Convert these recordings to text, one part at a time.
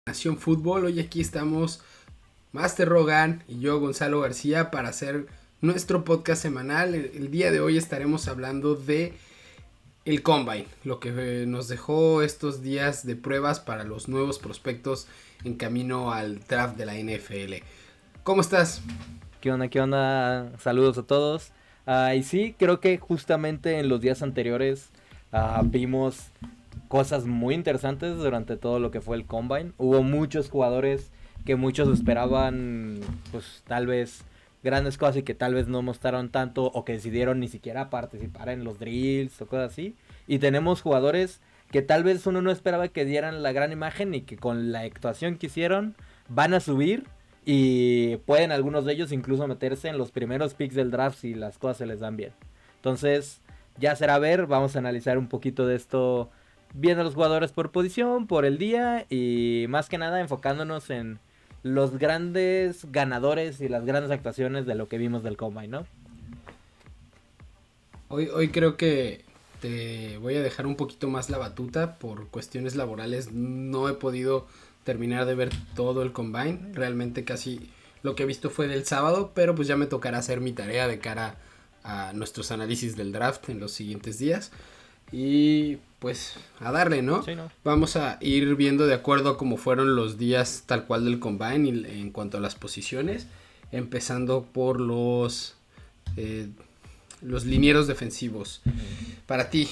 Nación Fútbol. Hoy aquí estamos Master Rogan y yo, Gonzalo García, para hacer nuestro podcast semanal. El día de hoy estaremos hablando de el Combine, lo que nos dejó estos días de pruebas para los nuevos prospectos en camino al draft de la NFL. ¿Cómo estás? ¿Qué onda? ¿Qué onda? Saludos a todos. Y sí, creo que justamente en los días anteriores vimos cosas muy interesantes durante todo lo que fue el Combine. Hubo muchos jugadores que muchos esperaban, pues tal vez grandes cosas y que tal vez no mostraron tanto o que decidieron ni siquiera participar en los drills o cosas así. Y tenemos jugadores que tal vez uno no esperaba que dieran la gran imagen y que con la actuación que hicieron van a subir y pueden algunos de ellos incluso meterse en los primeros picks del draft si las cosas se les dan bien. Entonces, ya será ver, vamos a analizar un poquito de esto viendo a los jugadores por posición, por el día y más que nada enfocándonos en los grandes ganadores y las grandes actuaciones de lo que vimos del Combine, ¿no? Hoy creo que te voy a dejar un poquito más la batuta por cuestiones laborales. No he podido terminar de ver todo el Combine. Realmente casi lo que he visto fue del sábado, pero pues ya me tocará hacer mi tarea de cara a nuestros análisis del draft en los siguientes días. Y pues a darle, ¿no? Sí, ¿no? Vamos a ir viendo de acuerdo a cómo fueron los días tal cual del Combine y en cuanto a las posiciones. Empezando por los linieros defensivos. Para ti,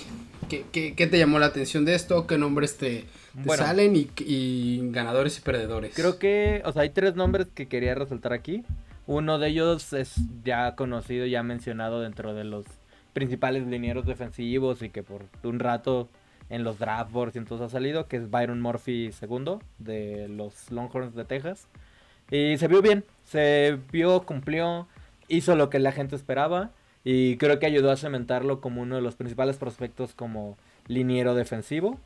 ¿qué te llamó la atención de esto? ¿Qué nombres te Bueno, salen? Y ganadores y perdedores. creo que, o sea, hay tres nombres que quería resaltar aquí. Uno de ellos es ya conocido, ya mencionado dentro de los principales linieros defensivos y que por un rato en los draft boards y entonces ha salido, que es Byron Murphy segundo de los Longhorns de Texas. Y se vio bien, se vio, cumplió, hizo lo que la gente esperaba y creo que ayudó a cementarlo como uno de los principales prospectos como liniero defensivo.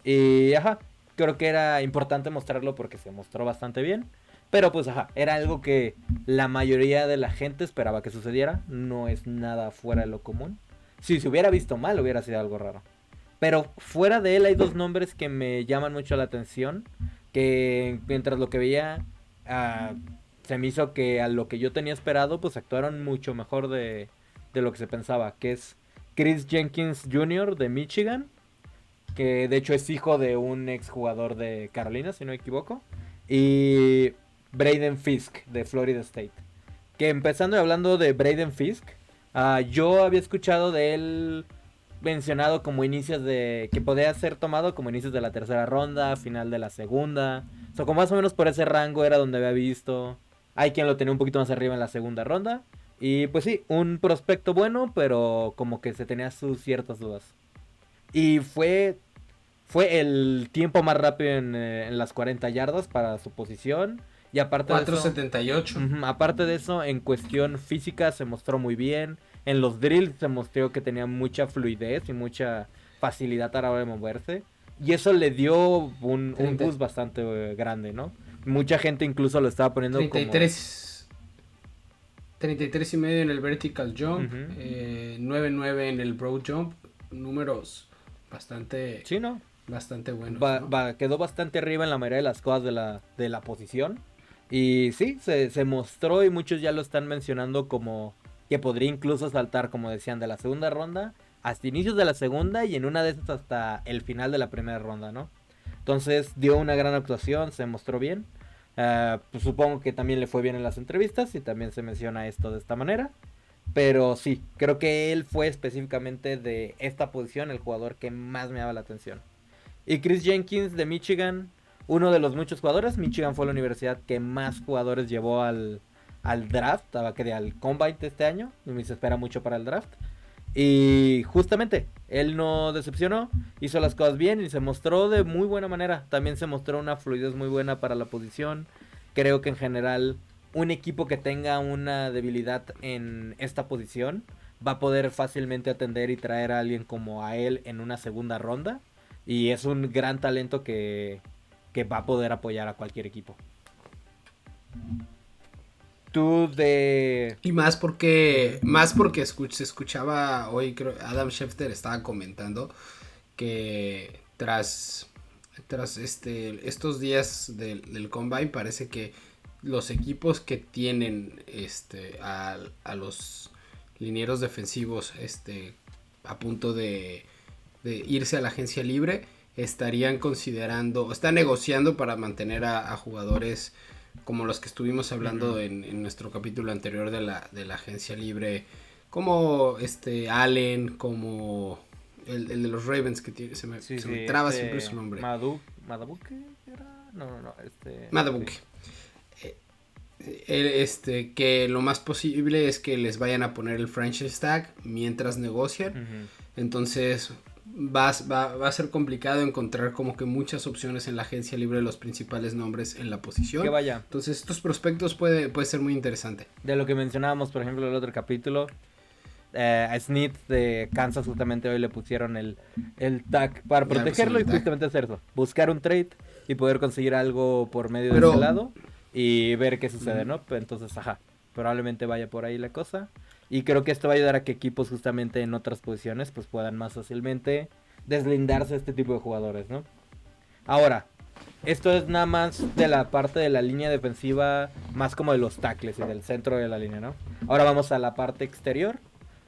Y ajá, creo que era importante mostrarlo porque se mostró bastante bien. Pero pues ajá, era algo que la mayoría de la gente esperaba que sucediera. No es nada fuera de lo común. Si se hubiera visto mal, hubiera sido algo raro. Pero fuera de él hay dos nombres que me llaman mucho la atención. Que mientras lo que veía, ah, se me hizo que a lo que yo tenía esperado, pues actuaron mucho mejor de lo que se pensaba. Que es Chris Jenkins Jr. de Michigan, que de hecho es hijo de un exjugador de Carolina, si no me equivoco, y Braden Fisk de Florida State. Que empezando y hablando de Braden Fisk, yo había escuchado de él mencionado como inicios de que podía ser tomado como inicios de la tercera ronda, final de la segunda, o sea, como más o menos por ese rango era donde había visto. Hay quien lo tenía un poquito más arriba en la segunda ronda. Y pues sí, un prospecto bueno, pero como que se tenía sus ciertas dudas. Y fue el tiempo más rápido en las 40 yardas para su posición. Y aparte de eso, 4.78. aparte de eso, en cuestión física se mostró muy bien. En los drills se mostró que tenía mucha fluidez y mucha facilidad a la hora de moverse. Y eso le dio un boost bastante grande, ¿no? Mucha gente incluso lo estaba poniendo 33, 33 y medio en el vertical jump, como... 9.9 en el broad jump, números bastante, Sí, ¿no? bastante buenos, ¿no? Quedó bastante arriba en la mayoría de las cosas de la posición. Y sí, se mostró y muchos ya lo están mencionando como que podría incluso saltar, como decían, de la segunda ronda hasta inicios de la segunda y en una de esas hasta el final de la primera ronda, ¿no? Entonces dio una gran actuación, se mostró bien. Pues supongo que también le fue bien en las entrevistas y también se menciona esto de esta manera. Pero sí, creo que él fue específicamente de esta posición el jugador que más me daba la atención. Y Chris Jenkins de Michigan, uno de los muchos jugadores. Michigan fue la universidad que más jugadores llevó al draft, al combine de este año. Y se espera mucho para el draft. Y justamente, él no decepcionó, hizo las cosas bien y se mostró de muy buena manera. También se mostró una fluidez muy buena para la posición. Creo que en general un equipo que tenga una debilidad en esta posición va a poder fácilmente atender y traer a alguien como a él en una segunda ronda. Y es un gran talento que va a poder apoyar a cualquier equipo. Tú de... Y más porque se escuchaba hoy, creo Adam Schefter estaba comentando que tras tras estos días del Combine, parece que los equipos que tienen a los linieros defensivos a punto de irse a la agencia libre estarían considerando, están negociando para mantener a jugadores como los que estuvimos hablando en nuestro capítulo anterior de la agencia libre, como Allen, como el de los Ravens que tiene, se me traba siempre su nombre. ¿Madabuke era? No. Madabuke. Que lo más posible es que les vayan a poner el franchise tag mientras negocian. Entonces va a ser complicado encontrar como que muchas opciones en la agencia libre de los principales nombres en la posición. Que vaya. Entonces estos prospectos puede ser muy interesante. De lo que mencionábamos, por ejemplo, en el otro capítulo, a Snead de Kansas justamente hoy le pusieron el tag para protegerlo y justamente hacer eso. Buscar un trade y poder conseguir algo por medio de ese lado y ver qué sucede, ¿no? Entonces, probablemente vaya por ahí la cosa. Y creo que esto va a ayudar a que equipos justamente en otras posiciones pues puedan más fácilmente deslindarse de este tipo de jugadores, ¿no? Ahora, esto es nada más de la parte de la línea defensiva, más como de los tackles y del centro de la línea, ¿no? Ahora vamos a la parte exterior.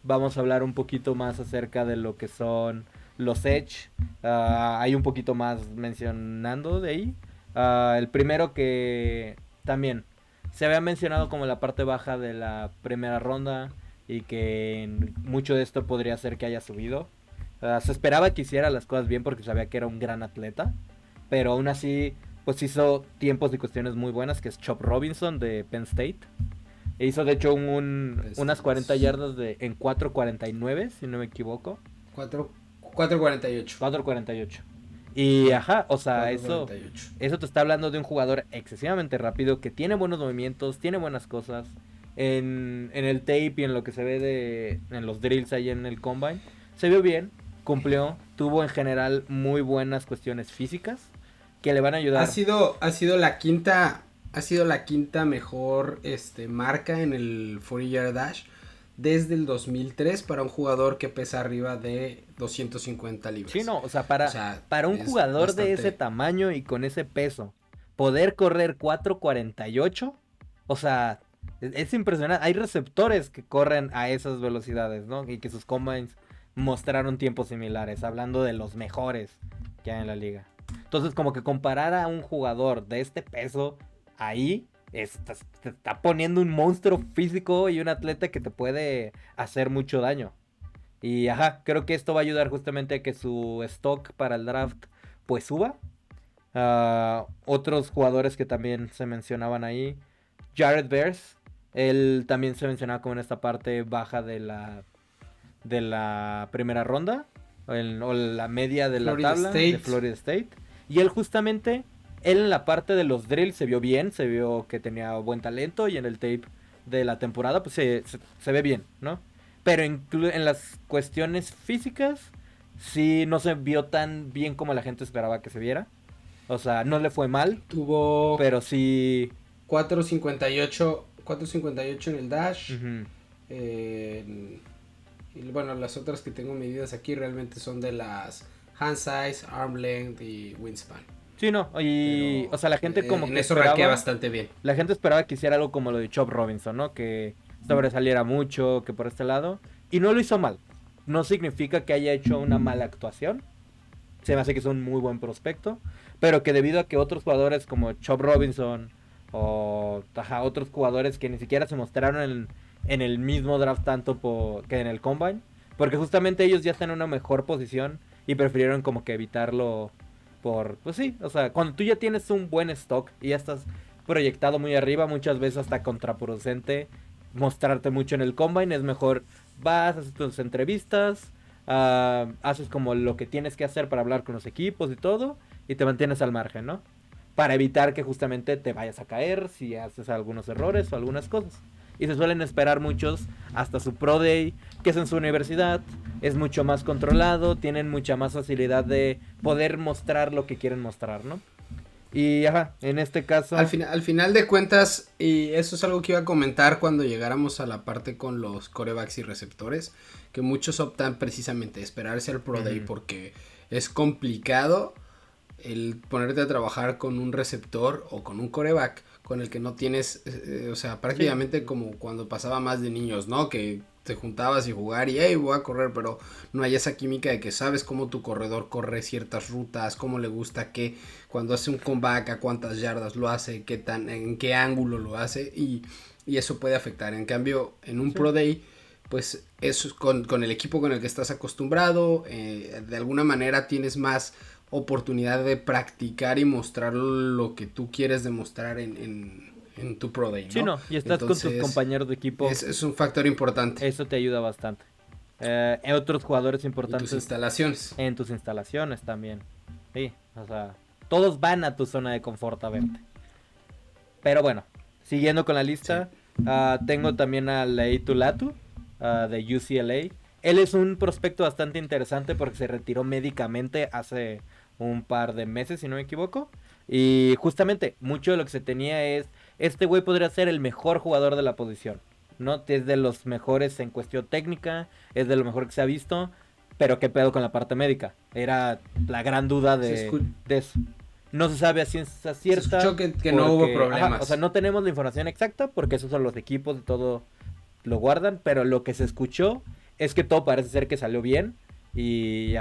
Vamos a hablar un poquito más acerca de lo que son los edge. Hay un poquito más mencionando de ahí. El primero que también se había mencionado como la parte baja de la primera ronda y que mucho de esto podría ser que haya subido. Se esperaba que hiciera las cosas bien porque sabía que era un gran atleta, pero aún así pues hizo tiempos y cuestiones muy buenas, que es Chop Robinson de Penn State. E hizo de hecho unas 40 yardas en 4.49, si no me equivoco. 4.48. 4.48. Y o sea, eso te está hablando de un jugador excesivamente rápido, que tiene buenos movimientos, tiene buenas cosas. En el tape y en lo que se ve en los drills ahí en el Combine, se vio bien, cumplió, tuvo en general muy buenas cuestiones físicas que le van a ayudar. Ha sido la quinta mejor marca en el 40 yard dash desde el 2003 para un jugador que pesa arriba de 250 libras. Sí, no, o sea, para un jugador de ese tamaño y con ese peso, poder correr 4.48, o sea, es impresionante. Hay receptores que corren a esas velocidades, ¿no? Y que sus combines mostraron tiempos similares, hablando de los mejores que hay en la liga. Entonces, como que comparar a un jugador de este peso ahí, te está poniendo un monstruo físico y un atleta que te puede hacer mucho daño. Y creo que esto va a ayudar justamente a que su stock para el draft pues suba. Otros jugadores que también se mencionaban ahí, Jared Verse, él también se mencionaba como en esta parte baja de la primera ronda, o la media de la tabla de Florida State. Y él justamente, en la parte de los drills se vio bien, se vio que tenía buen talento, y en el tape de la temporada pues se ve bien, ¿no? Pero en las cuestiones físicas sí no se vio tan bien como la gente esperaba que se viera. O sea, no le fue mal. Tuvo... Pero sí... 4.58 en el dash. Y bueno, las otras que tengo medidas aquí realmente son de las hand size, arm length y wingspan. Sí, no, y pero, o sea, la gente como que eso raquea bastante bien. La gente esperaba que hiciera algo como lo de Chop Robinson, ¿no? Que sobresaliera mucho, que por este lado. Y no lo hizo mal. No significa que haya hecho una mala actuación. Se me hace que es un muy buen prospecto. Pero que debido a que otros jugadores como Chop Robinson o otros jugadores que ni siquiera se mostraron en el mismo draft tanto que en el Combine, porque justamente ellos ya están en una mejor posición y prefirieron como que evitarlo pues sí, o sea, cuando tú ya tienes un buen stock y ya estás proyectado muy arriba, muchas veces hasta contraproducente mostrarte mucho en el Combine. Es mejor vas, haces tus entrevistas, haces como lo que tienes que hacer para hablar con los equipos y todo, y te mantienes al margen, ¿no? Para evitar que justamente te vayas a caer si haces algunos errores o algunas cosas. Y se suelen esperar muchos hasta su Pro Day, que es en su universidad, es mucho más controlado, tienen mucha más facilidad de poder mostrar lo que quieren mostrar, ¿no? Y en este caso... Al final de cuentas, y eso es algo que iba a comentar cuando llegáramos a la parte con los quarterbacks y receptores, que muchos optan precisamente a esperarse al Pro Day porque es complicado el ponerte a trabajar con un receptor o con un coreback con el que no tienes, o sea, prácticamente como cuando pasaba más de niños, ¿no? Que te juntabas y jugar y, hey, voy a correr, pero no hay esa química de que sabes cómo tu corredor corre ciertas rutas, cómo le gusta qué, cuando hace un comeback, a cuántas yardas lo hace, qué tan, en qué ángulo lo hace y eso puede afectar. En cambio, en un Pro Day, pues eso es con el equipo con el que estás acostumbrado, de alguna manera tienes más oportunidad de practicar y mostrar lo que tú quieres demostrar en tu Pro Day, ¿no? Sí, no, y estás Entonces, con tus compañeros de equipo. Es un factor importante. Eso te ayuda bastante. Otros jugadores importantes. En tus instalaciones. En tus instalaciones también. Sí, o sea, todos van a tu zona de confort a verte. Pero bueno, siguiendo con la lista, tengo también a Laiatu Latu de UCLA. Él es un prospecto bastante interesante porque se retiró médicamente hace un par de meses, si no me equivoco. Y justamente, mucho de lo que se tenía es, este güey podría ser el mejor jugador de la posición, ¿no? Es de los mejores en cuestión técnica, es de lo mejor que se ha visto, pero qué pedo con la parte médica. Era la gran duda de eso. No se sabe a ciencia cierta. Se escuchó que no hubo problemas. Ajá, o sea, no tenemos la información exacta porque esos son los equipos y todo lo guardan, pero lo que se escuchó es que todo parece ser que salió bien y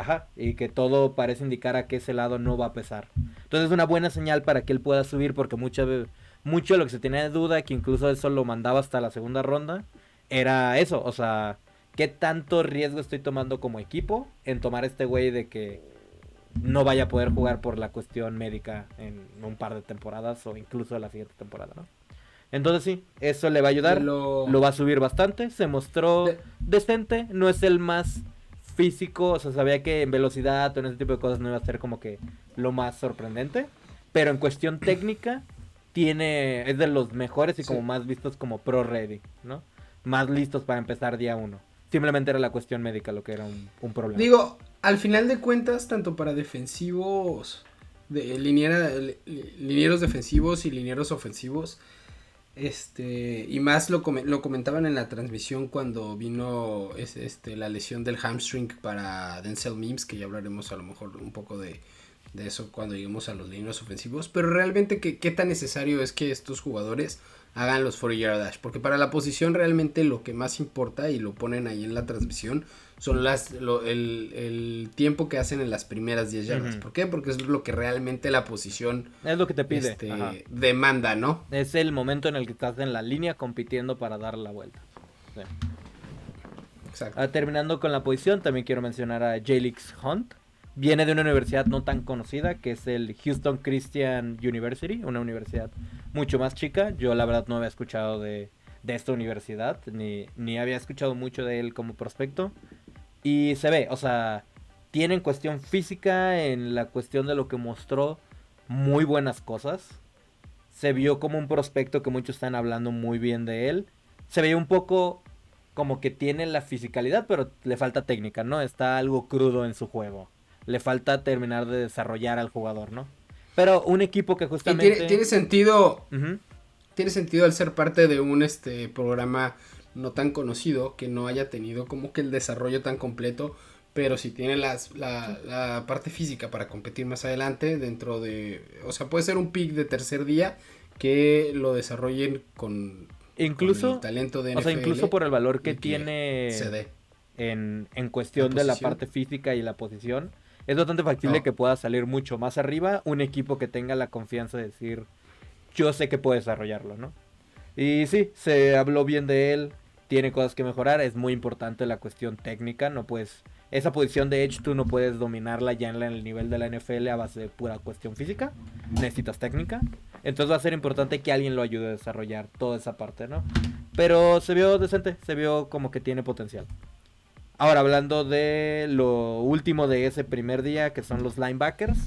que todo parece indicar a que ese lado no va a pesar. Entonces es una buena señal para que él pueda subir porque mucho de lo que se tenía de duda, que incluso eso lo mandaba hasta la segunda ronda, era eso, o sea, ¿qué tanto riesgo estoy tomando como equipo en tomar este güey de que no vaya a poder jugar por la cuestión médica en un par de temporadas o incluso la siguiente temporada, ¿no? Entonces sí, eso le va a ayudar, lo va a subir bastante, se mostró decente, no es el más físico, o sea, sabía que en velocidad o en ese tipo de cosas no iba a ser como que lo más sorprendente, pero en cuestión técnica es de los mejores y como más vistos como pro ready, ¿no? Más listos para empezar día 1. Simplemente era la cuestión médica lo que era un problema. Digo, al final de cuentas, tanto para defensivos, linieros defensivos y linieros ofensivos, y más lo comentaban en la transmisión cuando vino la lesión del hamstring para Denzel Mims, que ya hablaremos a lo mejor un poco de eso cuando lleguemos a los linieros ofensivos, pero realmente qué tan necesario es que estos jugadores hagan los 40-yard dash, porque para la posición realmente lo que más importa, y lo ponen ahí en la transmisión, son el tiempo que hacen en las primeras 10 yardas. ¿Por qué? Porque es lo que realmente la posición es lo que te pide, demanda, ¿no? Es el momento en el que estás en la línea compitiendo para dar la vuelta. Sí. Exacto. Terminando con la posición, también quiero mencionar a Jalix Hunt. Viene de una universidad no tan conocida, que es el Houston Christian University, una universidad mucho más chica. Yo la verdad no había escuchado de esta universidad, ni había escuchado mucho de él como prospecto. Y se ve, o sea, tiene en cuestión física, en la cuestión de lo que mostró, muy buenas cosas. Se vio como un prospecto que muchos están hablando muy bien de él. Se veía un poco como que tiene la fisicalidad, pero le falta técnica, ¿no? Está algo crudo en su juego. Le falta terminar de desarrollar al jugador, ¿no? Pero un equipo que justamente... Y tiene sentido... Tiene sentido al ser parte de un programa no tan conocido, que no haya tenido como que el desarrollo tan completo, pero si tiene la parte física para competir más adelante dentro de... O sea, puede ser un pick de tercer día que lo desarrollen con el talento de NFL. O sea, incluso por el valor que tiene se dé en cuestión de la parte física y la posición, es bastante factible que pueda salir mucho más arriba un equipo que tenga la confianza de decir, yo sé que puedo desarrollarlo, ¿no? Y sí, se habló bien de él, tiene cosas que mejorar, es muy importante la cuestión técnica, no puedes... Esa posición de edge tú no puedes dominarla ya en el nivel de la NFL a base de pura cuestión física, necesitas técnica, entonces va a ser importante que alguien lo ayude a desarrollar toda esa parte, ¿no? Pero se vio decente, se vio como que tiene potencial. Ahora, hablando de lo último de ese primer día, que son los linebackers,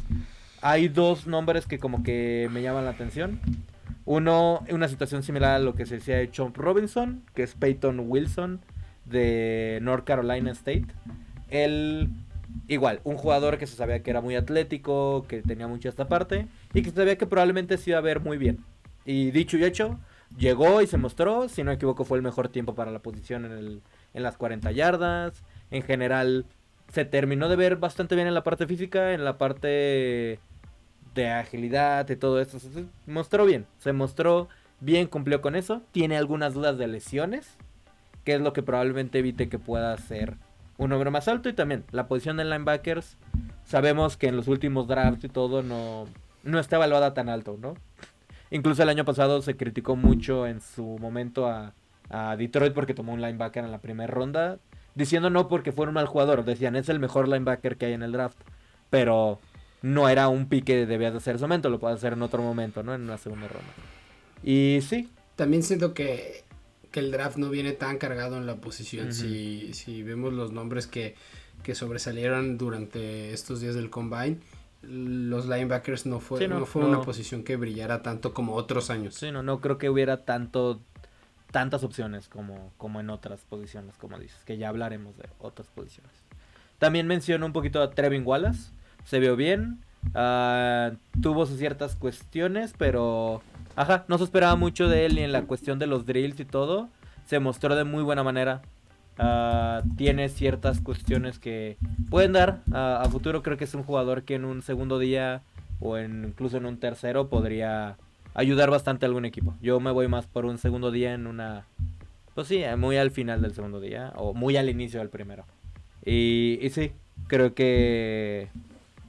hay dos nombres que como que me llaman la atención. Uno, una situación similar a lo que se decía de Chomp Robinson, que es Peyton Wilson de North Carolina State. Él, igual, un jugador que se sabía que era muy atlético, que tenía mucha esta parte, y que se sabía que probablemente se iba a ver muy bien. Y dicho y hecho, llegó y se mostró, si no me equivoco fue el mejor tiempo para la posición en las 40 yardas. En general se terminó de ver bastante bien en la parte física, en la parte de agilidad, de todo eso. Se mostró bien, cumplió con eso. Tiene algunas dudas de lesiones, que es lo que probablemente evite que pueda ser un número más alto. Y también la posición de linebackers, sabemos que en los últimos drafts y todo no está evaluada tan alto, ¿no? Incluso el año pasado se criticó mucho en su momento a Detroit porque tomó un linebacker en la primera ronda, diciendo no porque fuera un mal jugador, decían es el mejor linebacker que hay en el draft, pero no era un pick que debías de hacer en ese momento, lo puedes hacer en otro momento, ¿no? En una segunda ronda. Y sí. También siento que el draft no viene tan cargado en la posición. Si vemos los nombres que sobresalieron durante estos días del Combine, los linebackers no fue una posición que brillara tanto como otros años. Sí, no creo que hubiera tantas opciones como en otras posiciones, como dices, que ya hablaremos de otras posiciones. También menciono un poquito a Trevin Wallace, se vio bien, tuvo sus ciertas cuestiones, pero no se esperaba mucho de él ni en la cuestión de los drills y todo, se mostró de muy buena manera. Tiene ciertas cuestiones que pueden dar a futuro. Creo que es un jugador que en un segundo día o incluso en un tercero podría ayudar bastante a algún equipo. Yo me voy más por un segundo día en una, pues sí, muy al final del segundo día o muy al inicio del primero. Y sí, creo que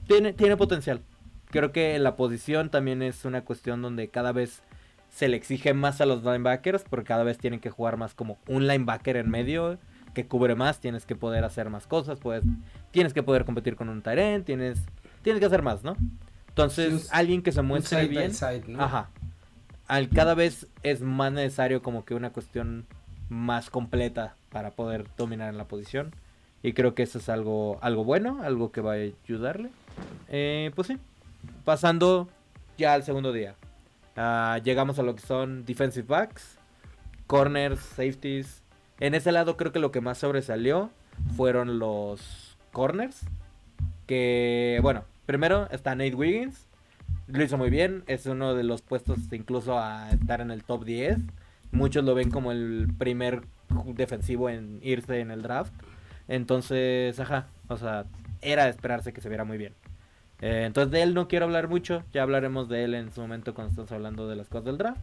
tiene potencial. Creo que la posición también es una cuestión donde cada vez se le exige más a los linebackers, porque cada vez tienen que jugar más como un linebacker en medio que cubre más, tienes que poder hacer más cosas, tienes que poder competir con un tight end, tienes que hacer más, ¿no? Entonces, sí, alguien que se muestre bien, side, ¿no? Cada vez es más necesario como que una cuestión más completa para poder dominar en la posición, y creo que eso es algo bueno, algo que va a ayudarle. Pues sí, pasando ya al segundo día, llegamos a lo que son defensive backs, corners, safeties. En ese lado creo que lo que más sobresalió fueron los corners. Que, bueno, primero está Nate Wiggins. Lo hizo muy bien. Es uno de los puestos incluso a estar en el top 10. Muchos lo ven como el primer defensivo en irse en el draft. Entonces, o sea, era de esperarse que se viera muy bien. Entonces de él no quiero hablar mucho. Ya hablaremos de él en su momento cuando estamos hablando de las cosas del draft.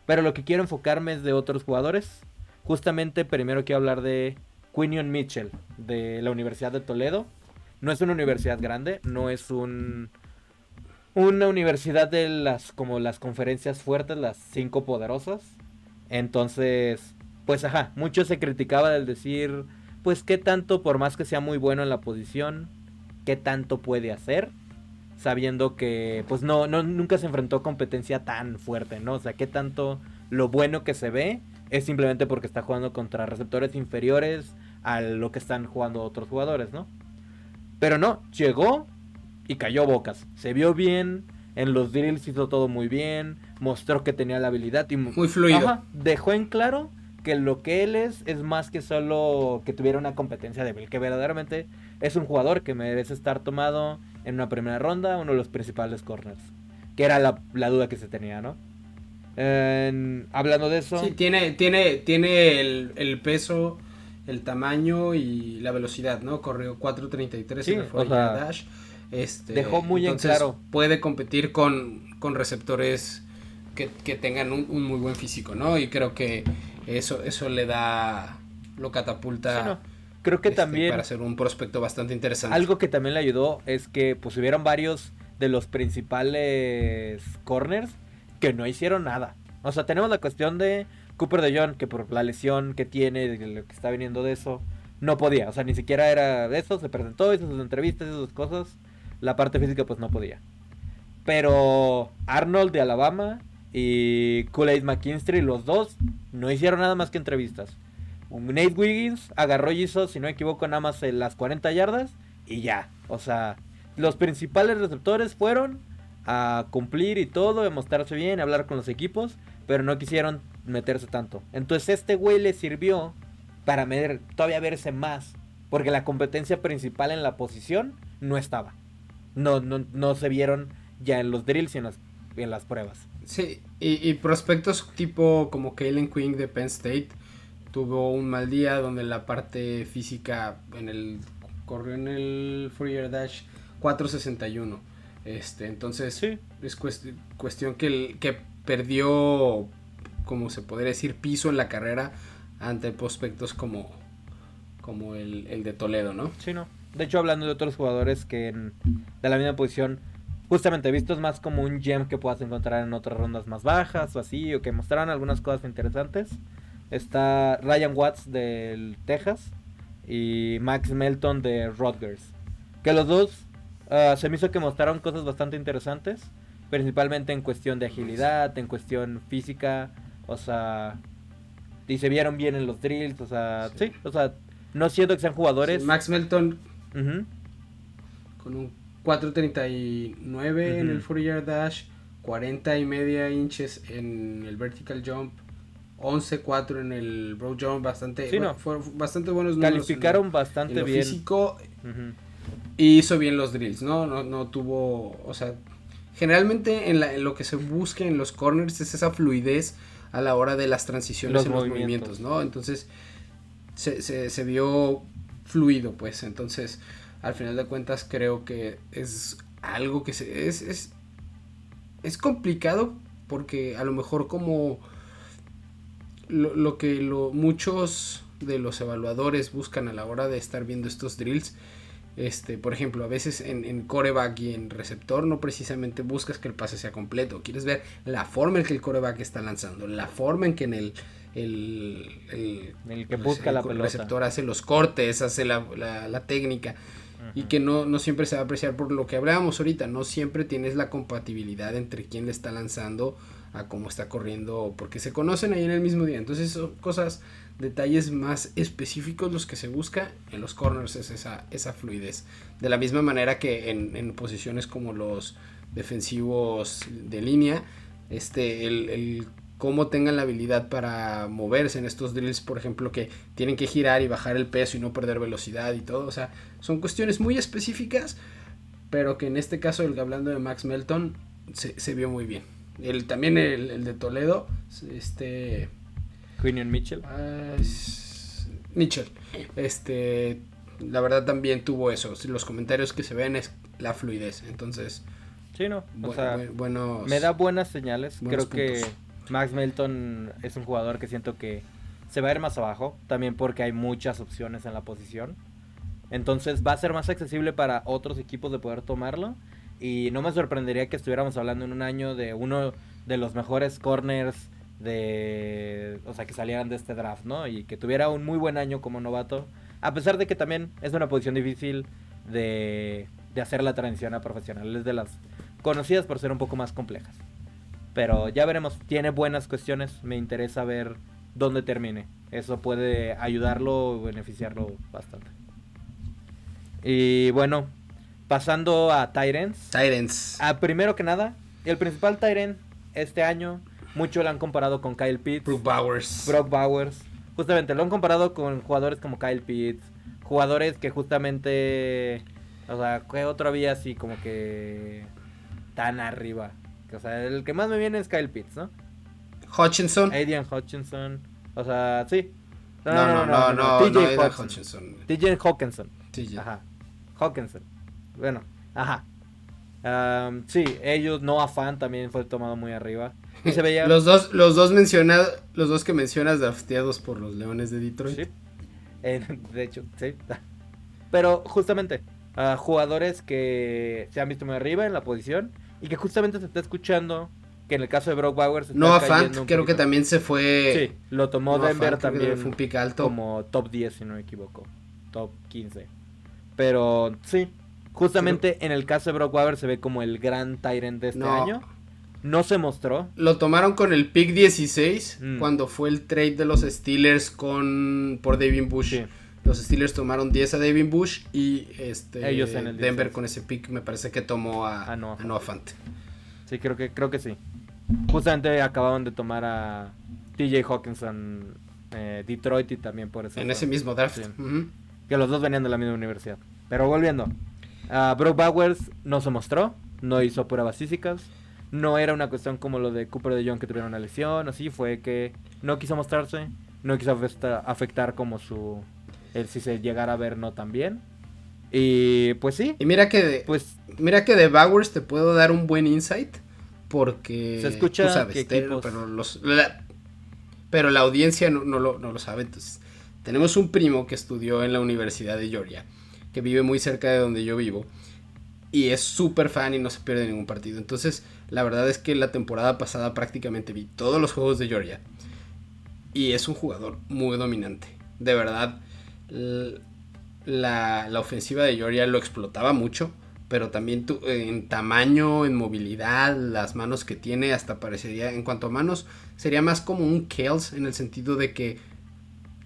Pero lo que quiero enfocarme es de otros jugadores. Justamente primero quiero hablar de Quinion Mitchell, de la Universidad de Toledo. No es una universidad grande, no es una universidad de las conferencias fuertes, las 5 poderosas. Entonces, pues mucho se criticaba del decir, pues qué tanto, por más que sea muy bueno en la posición, qué tanto puede hacer, sabiendo que pues nunca se enfrentó a competencia tan fuerte, ¿no? O sea, qué tanto lo bueno que se ve es simplemente porque está jugando contra receptores inferiores a lo que están jugando otros jugadores, ¿no? Pero no, llegó y cayó bocas. Se vio bien, en los drills hizo todo muy bien, mostró que tenía la habilidad y muy fluido. Dejó en claro que lo que él es más que solo que tuviera una competencia débil, que verdaderamente es un jugador que merece estar tomado en una primera ronda, uno de los principales corners, que era la duda que se tenía, ¿no? Hablando de eso, sí, tiene el peso, el tamaño y la velocidad, ¿no? Corrió 4.33 en el 4 dash. Dejó muy en claro. Puede competir con receptores que tengan un muy buen físico, ¿no? Y creo que eso le da, lo catapulta. Sí, no. Creo que también para ser un prospecto bastante interesante. Algo que también le ayudó es que pues hubieron varios de los principales corners que no hicieron nada. O sea, tenemos la cuestión de Cooper DeJean, que por la lesión que tiene, de lo que está viniendo de eso, no podía. O sea, ni siquiera era de eso, se presentó, hizo sus entrevistas, hizo sus cosas. La parte física pues no podía. Pero Arnold de Alabama y Kool-Aid McKinstry, los dos, no hicieron nada más que entrevistas. Nate Wiggins agarró y hizo, si no me equivoco, nada más las 40 yardas y ya. O sea, los principales receptores fueron a cumplir y todo, a mostrarse bien, a hablar con los equipos, pero no quisieron meterse tanto. Entonces este güey le sirvió para todavía verse más, porque la competencia principal en la posición no estaba. No se vieron ya en los drills y en las pruebas. Sí, y prospectos tipo como Kalen Quinn de Penn State tuvo un mal día donde la parte física corrió en el 4 dash 4.61, Entonces Sí. es cuestión que perdió, como se podría decir, piso en la carrera ante prospectos como el de Toledo, ¿no? Sí, no. De hecho, hablando de otros jugadores de la misma posición, justamente vistos más como un gem que puedas encontrar en otras rondas más bajas o así, o que mostraron algunas cosas interesantes. Está Ryan Watts del Texas y Max Melton de Rutgers. Que los dos se me hizo que mostraron cosas bastante interesantes, principalmente en cuestión de agilidad, en cuestión física, o sea, y se vieron bien en los drills, o sea, sí, o sea, no siento que sean jugadores. Sí, Max Melton Uh-huh. con un 4.39 en el 40 yard dash, 40 y media inches en el vertical jump, 11.4 en el broad jump, bastante, Sí, no. fueron bastante buenos números. Calificaron bastante en lo bien. Físico, Uh-huh. y hizo bien los drills, no tuvo, o sea, generalmente en lo que se busca en los corners es esa fluidez a la hora de las transiciones Los en los movimientos, ¿no? Entonces se vio fluido, pues. Entonces, al final de cuentas, creo que es algo que es complicado, porque a lo mejor como lo que muchos de los evaluadores buscan a la hora de estar viendo estos drills, por ejemplo, a veces en coreback y en receptor no precisamente buscas que el pase sea completo, quieres ver la forma en que el coreback está lanzando, la forma en que en el que busca la pelota, el receptor hace los cortes, hace la técnica, y que no siempre se va a apreciar, por lo que hablábamos ahorita, no siempre tienes la compatibilidad entre quién le está lanzando a cómo está corriendo, porque se conocen ahí en el mismo día. Entonces son cosas, detalles más específicos los que se busca en los corners, es esa fluidez. De la misma manera que en posiciones como los defensivos de línea, el cómo tengan la habilidad para moverse en estos drills, por ejemplo, que tienen que girar y bajar el peso y no perder velocidad y todo. O sea, son cuestiones muy específicas, pero que en este caso, hablando de Max Melton, se vio muy bien. También el de Toledo, Quinion Mitchell. Mitchell, la verdad también tuvo eso. Los comentarios que se ven es la fluidez. Entonces, sí, no, o sea, buenos, me da buenas señales. Creo puntos. que Max Melton es un jugador que siento que se va a ir más abajo, también porque hay muchas opciones en la posición. Entonces va a ser más accesible para otros equipos de poder tomarlo. Y no me sorprendería que estuviéramos hablando en un año de uno de los mejores corners o sea, que salieran de este draft, ¿no? Y que tuviera un muy buen año como novato. A pesar de que también es una posición difícil de hacer la transición a profesional. Es de las conocidas por ser un poco más complejas. Pero ya veremos. Tiene buenas cuestiones. Me interesa ver dónde termine. Eso puede ayudarlo o beneficiarlo bastante. Y bueno, pasando a tight ends. Primero que nada, el principal tight end este año, muchos lo han comparado con Kyle Pitts. Brock Bowers. Justamente, lo han comparado con jugadores como Kyle Pitts. Jugadores que justamente, o sea, que otro había así como que tan arriba. O sea, el que más me viene es Kyle Pitts, ¿no? Hutchinson. Aidan Hutchinson. O sea, sí. No, TJ Hutchinson. TJ Hawkinson. TJ. Ajá. Hawkinson. Bueno, ajá. Sí, ellos, Noah Fant también fue tomado muy arriba. Y se veía... los dos que mencionas drafteados por los Leones de Detroit. Sí. De hecho, sí. Pero justamente, jugadores que se han visto muy arriba en la posición y que justamente se está escuchando que en el caso de Brock Bowers Noah Fant creo que también se fue. Sí, lo tomó Noah Denver Fant, también fue un pick alto, como top 10 si no me equivoco, top 15. Pero sí, justamente en el caso de Brock Bowers se ve como el gran tight end de este año. No se mostró. Lo tomaron con el pick 16 cuando fue el trade de los Steelers por Devin Bush. Sí. Los Steelers tomaron 10 a Devin Bush y ellos en el Denver 16. Con ese pick me parece que tomó a Noah Fant. Sí, creo que sí. Justamente acababan de tomar a TJ Hawkinson, Detroit, y también por eso. En ese mismo draft. Sí. Que los dos venían de la misma universidad. Pero volviendo. Brock Bowers no se mostró. No hizo pruebas físicas. No era una cuestión como lo de Cooper DeJong que tuvieron una lesión. Así fue que no quiso mostrarse. No quiso afectar como si se llegara a ver no tan bien. Y pues sí. Y mira que de Bowers te puedo dar un buen insight. Porque se escucha, tú sabes, pero la audiencia no lo sabe. Entonces, tenemos un primo que estudió en la Universidad de Georgia, que vive muy cerca de donde yo vivo, y es súper fan y no se pierde ningún partido. Entonces, la verdad es que la temporada pasada prácticamente vi todos los juegos de Georgia, y es un jugador muy dominante. De verdad, la ofensiva de Georgia lo explotaba mucho, pero también en tamaño, en movilidad, las manos que tiene, hasta parecería, en cuanto a manos, sería más como un Kels, en el sentido de que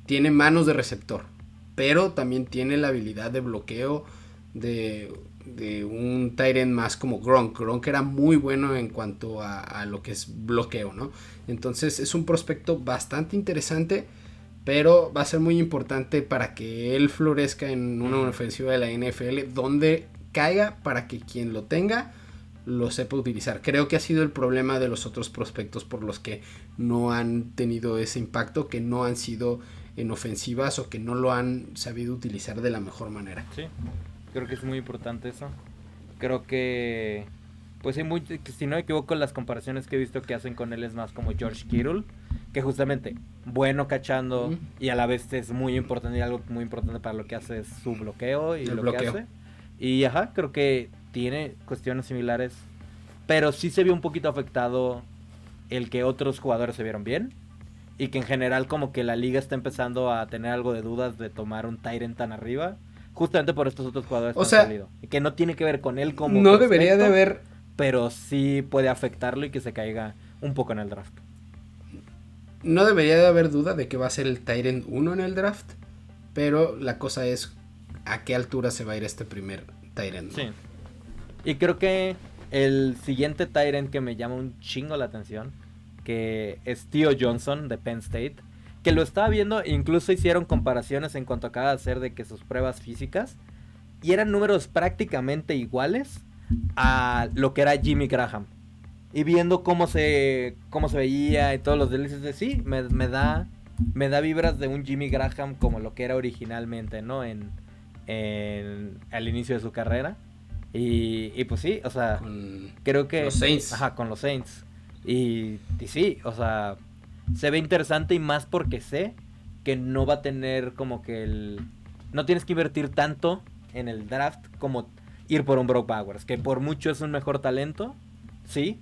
tiene manos de receptor, pero también tiene la habilidad de bloqueo de un tight end más como Gronk. Gronk era muy bueno en cuanto a lo que es bloqueo, ¿no? Entonces es un prospecto bastante interesante, pero va a ser muy importante para que él florezca en una ofensiva de la NFL, donde caiga, para que quien lo tenga lo sepa utilizar. Creo que ha sido el problema de los otros prospectos por los que no han tenido ese impacto, que no han sido en ofensivas o que no lo han sabido utilizar de la mejor manera. Sí, creo que es muy importante eso. Creo que, pues si no me equivoco, las comparaciones que he visto que hacen con él es más como George Kittle, que justamente bueno cachando y a la vez es muy importante, y algo muy importante para lo que hace es su bloqueo y el bloqueo que hace. Y creo que tiene cuestiones similares, pero sí se vio un poquito afectado el que otros jugadores se vieron bien y que en general como que la liga está empezando a tener algo de dudas de tomar un tight end tan arriba, justamente por estos otros jugadores que han salido. Y que no tiene que ver con él como no prospecto, debería de haber, pero sí puede afectarlo y que se caiga un poco en el draft. No debería de haber duda de que va a ser el tight end 1 en el draft, pero la cosa es a qué altura se va a ir este primer tight end, ¿no? Sí. Y creo que el siguiente tight end que me llama un chingo la atención, que es Theo Johnson de Penn State, que lo estaba viendo, incluso hicieron comparaciones en cuanto acaba de hacer de que sus pruebas físicas, y eran números prácticamente iguales a lo que era Jimmy Graham. Y viendo cómo se veía y todos los delicios de sí, me da vibras de un Jimmy Graham como lo que era originalmente, ¿no? Al inicio de su carrera. Y pues sí, o sea, creo que... Los Saints. Con los Saints. Y sí, o sea, se ve interesante, y más porque sé que no va a tener como que no tienes que invertir tanto en el draft como ir por un Brock Bowers, que por mucho es un mejor talento, sí,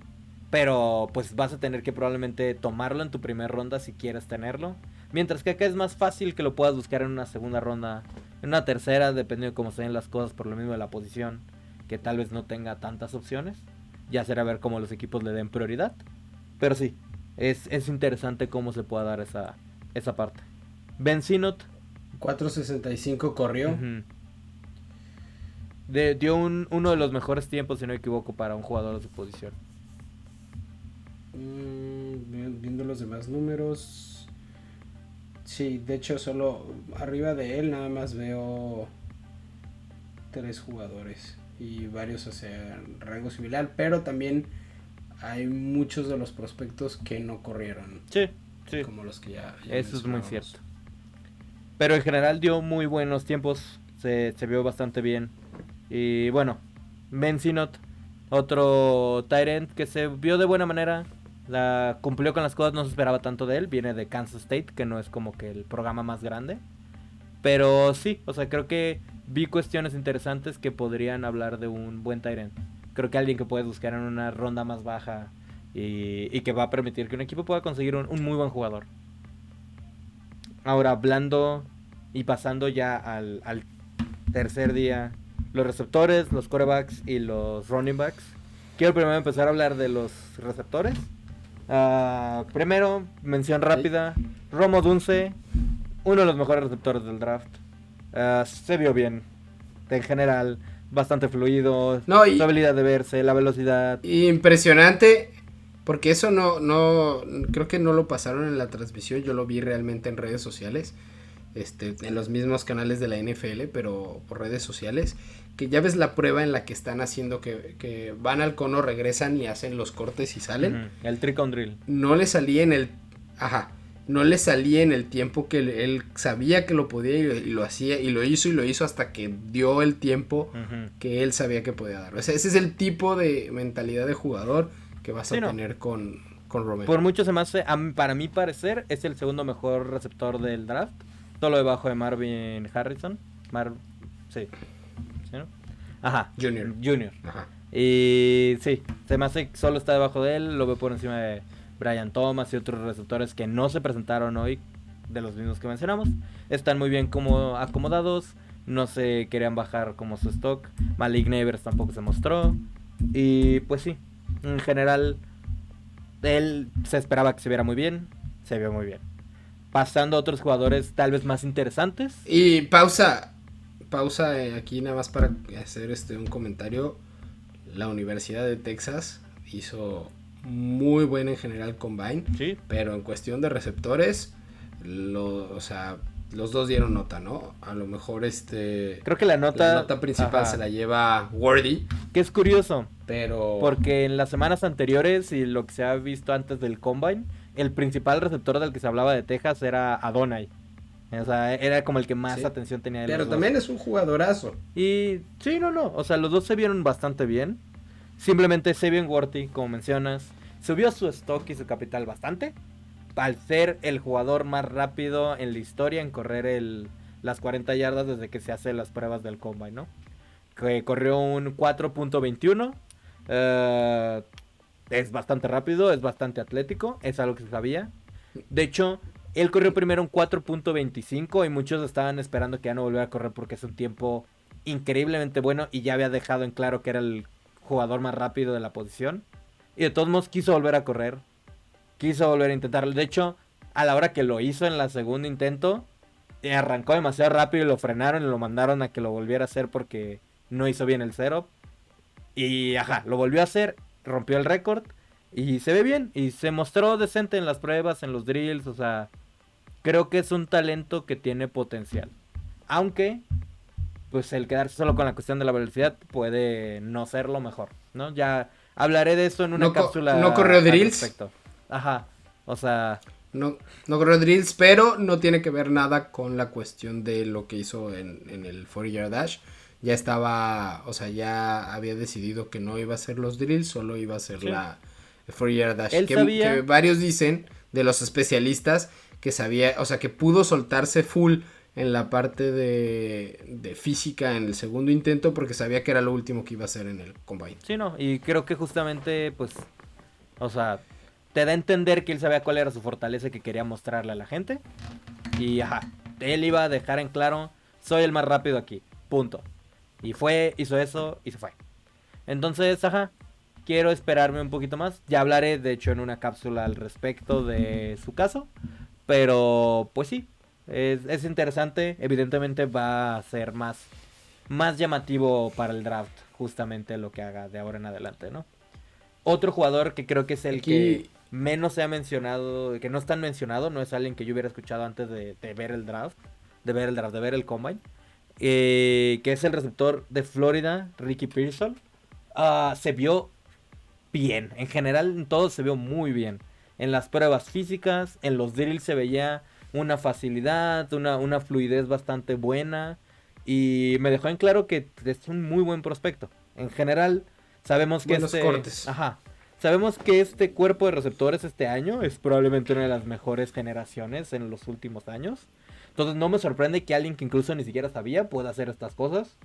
pero pues vas a tener que probablemente tomarlo en tu primera ronda si quieres tenerlo. Mientras que acá es más fácil que lo puedas buscar en una segunda ronda, en una tercera, dependiendo de cómo se den las cosas, por lo mismo de la posición, que tal vez no tenga tantas opciones. Ya será ver cómo los equipos le den prioridad. Pero sí, es interesante cómo se pueda dar esa parte. Ben Sinnott. 4.65 corrió. Dio uno de los mejores tiempos, si no me equivoco, para un jugador de su posición. Viendo los demás números... Sí, de hecho solo arriba de él nada más veo 3 jugadores y varios hacia rango similar, pero también hay muchos de los prospectos que no corrieron. Sí. Como los que ya eso es muy cierto. Pero en general dio muy buenos tiempos, se vio bastante bien. Y bueno, Ben Sinnott, otro tight end que se vio de buena manera. Cumplió con las cosas, no se esperaba tanto de él. Viene de Kansas State, que no es como que el programa más grande. Pero sí, o sea, creo que vi cuestiones interesantes que podrían hablar de un buen tight end. Creo que alguien que puedes buscar en una ronda más baja y que va a permitir que un equipo pueda conseguir un muy buen jugador. Ahora, hablando y pasando ya al tercer día, los receptores, los quarterbacks y los running backs. Quiero primero empezar a hablar de los receptores. Primero, mención rápida, Rome Odunze, uno de los mejores receptores del draft. Se vio bien, en general, bastante fluido, su habilidad de verse, la velocidad. Impresionante, porque eso no creo que no lo pasaron en la transmisión, yo lo vi realmente en redes sociales, en los mismos canales de la NFL, pero por redes sociales, que ya ves la prueba en la que están haciendo que van al cono, regresan y hacen los cortes y salen. El trick on drill. No le salía en el no le salía en el tiempo que él sabía que lo podía y lo hacía y lo hizo hasta que dio el tiempo que él sabía que podía dar. O sea, ese es el tipo de mentalidad de jugador que vas a tener con Romero. Por mucho se me hace, para mi parecer, es el segundo mejor receptor del draft, solo debajo de Marvin Harrison. Sí. ¿Sí, no? Ajá. Junior. Ajá. Y sí, se me hace que solo está debajo de él, lo veo por encima de Brian Thomas y otros receptores que no se presentaron hoy, de los mismos que mencionamos. Están muy bien como acomodados, no se querían bajar como su stock. Malik Neighbors tampoco se mostró. Y pues sí, en general, él se esperaba que se viera muy bien, se vio muy bien. Pasando a otros jugadores tal vez más interesantes. Y pausa aquí nada más para hacer un comentario. La Universidad de Texas hizo muy buena en general combine, ¿sí? Pero en cuestión de receptores, los dos dieron nota, ¿no? A lo mejor creo que la nota principal se la lleva Worthy. Que es curioso, pero porque en las semanas anteriores y lo que se ha visto antes del combine, el principal receptor del que se hablaba de Texas era Adonai. O sea, era como el que más atención tenía de los Pero también es un jugadorazo. Y sí, no. O sea, los dos se vieron bastante bien. Simplemente Xavier Worthy, como mencionas, subió su stock y su capital bastante. Al ser el jugador más rápido en la historia en correr las 40 yardas desde que se hacen las pruebas del combine, ¿no? Que corrió un 4.21. Es bastante rápido, es bastante atlético. Es algo que se sabía. De hecho, él corrió primero un 4.25 y muchos estaban esperando que ya no volviera a correr porque es un tiempo increíblemente bueno y ya había dejado en claro que era el jugador más rápido de la posición. Y de todos modos quiso volver a correr. Quiso volver a intentarlo. De hecho, a la hora que lo hizo en la segundo intento, arrancó demasiado rápido y lo frenaron y lo mandaron a que lo volviera a hacer porque no hizo bien el setup. Y lo volvió a hacer, rompió el récord y se ve bien. Y se mostró decente en las pruebas, en los drills, o sea, creo que es un talento que tiene potencial. Aunque, pues el quedarse solo con la cuestión de la velocidad puede no ser lo mejor, ¿no? Ya hablaré de eso en una cápsula. No corrió drills. Respecto. O sea... No corrió drills, pero no tiene que ver nada con la cuestión de lo que hizo en el 40-yard dash. Ya estaba, o sea, ya había decidido que no iba a hacer los drills, solo iba a hacer el 40-yard dash. Que varios dicen, de los especialistas, que sabía, o sea, que pudo soltarse full en la parte de física en el segundo intento porque sabía que era lo último que iba a hacer en el combine. Sí, y creo que justamente, pues, o sea, te da a entender que él sabía cuál era su fortaleza que quería mostrarle a la gente. Y él iba a dejar en claro, soy el más rápido aquí, punto. Y hizo eso y se fue. Entonces, quiero esperarme un poquito más. Ya hablaré, de hecho, en una cápsula al respecto de su caso. Pero, pues sí, es interesante. Evidentemente va a ser más llamativo para el draft, justamente lo que haga de ahora en adelante, ¿no? Otro jugador que creo que es el que menos se ha mencionado, que no es tan mencionado, no es alguien que yo hubiera escuchado antes de ver el draft, de ver el combine, que es el receptor de Florida, Ricky Pearson. Se vio bien, en general en todo se vio muy bien. En las pruebas físicas, en los drills se veía una facilidad, una fluidez bastante buena. Y me dejó en claro que es un muy buen prospecto. En general, sabemos que cortes. Sabemos que este cuerpo de receptores este año es probablemente una de las mejores generaciones en los últimos años. Entonces no me sorprende que alguien que incluso ni siquiera sabía pueda hacer estas cosas.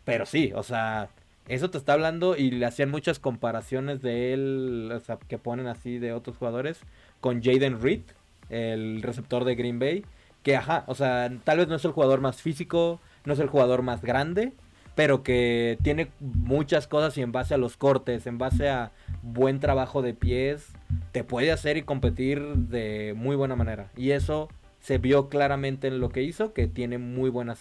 Pero sí, o sea, eso te está hablando y le hacían muchas comparaciones de él, o sea, que ponen así de otros jugadores, con Jaden Reed, el receptor de Green Bay. Que o sea, tal vez no es el jugador más físico, no es el jugador más grande, pero que tiene muchas cosas y en base a los cortes, en base a buen trabajo de pies, te puede hacer y competir de muy buena manera. Y eso se vio claramente en lo que hizo, que tiene muy buenas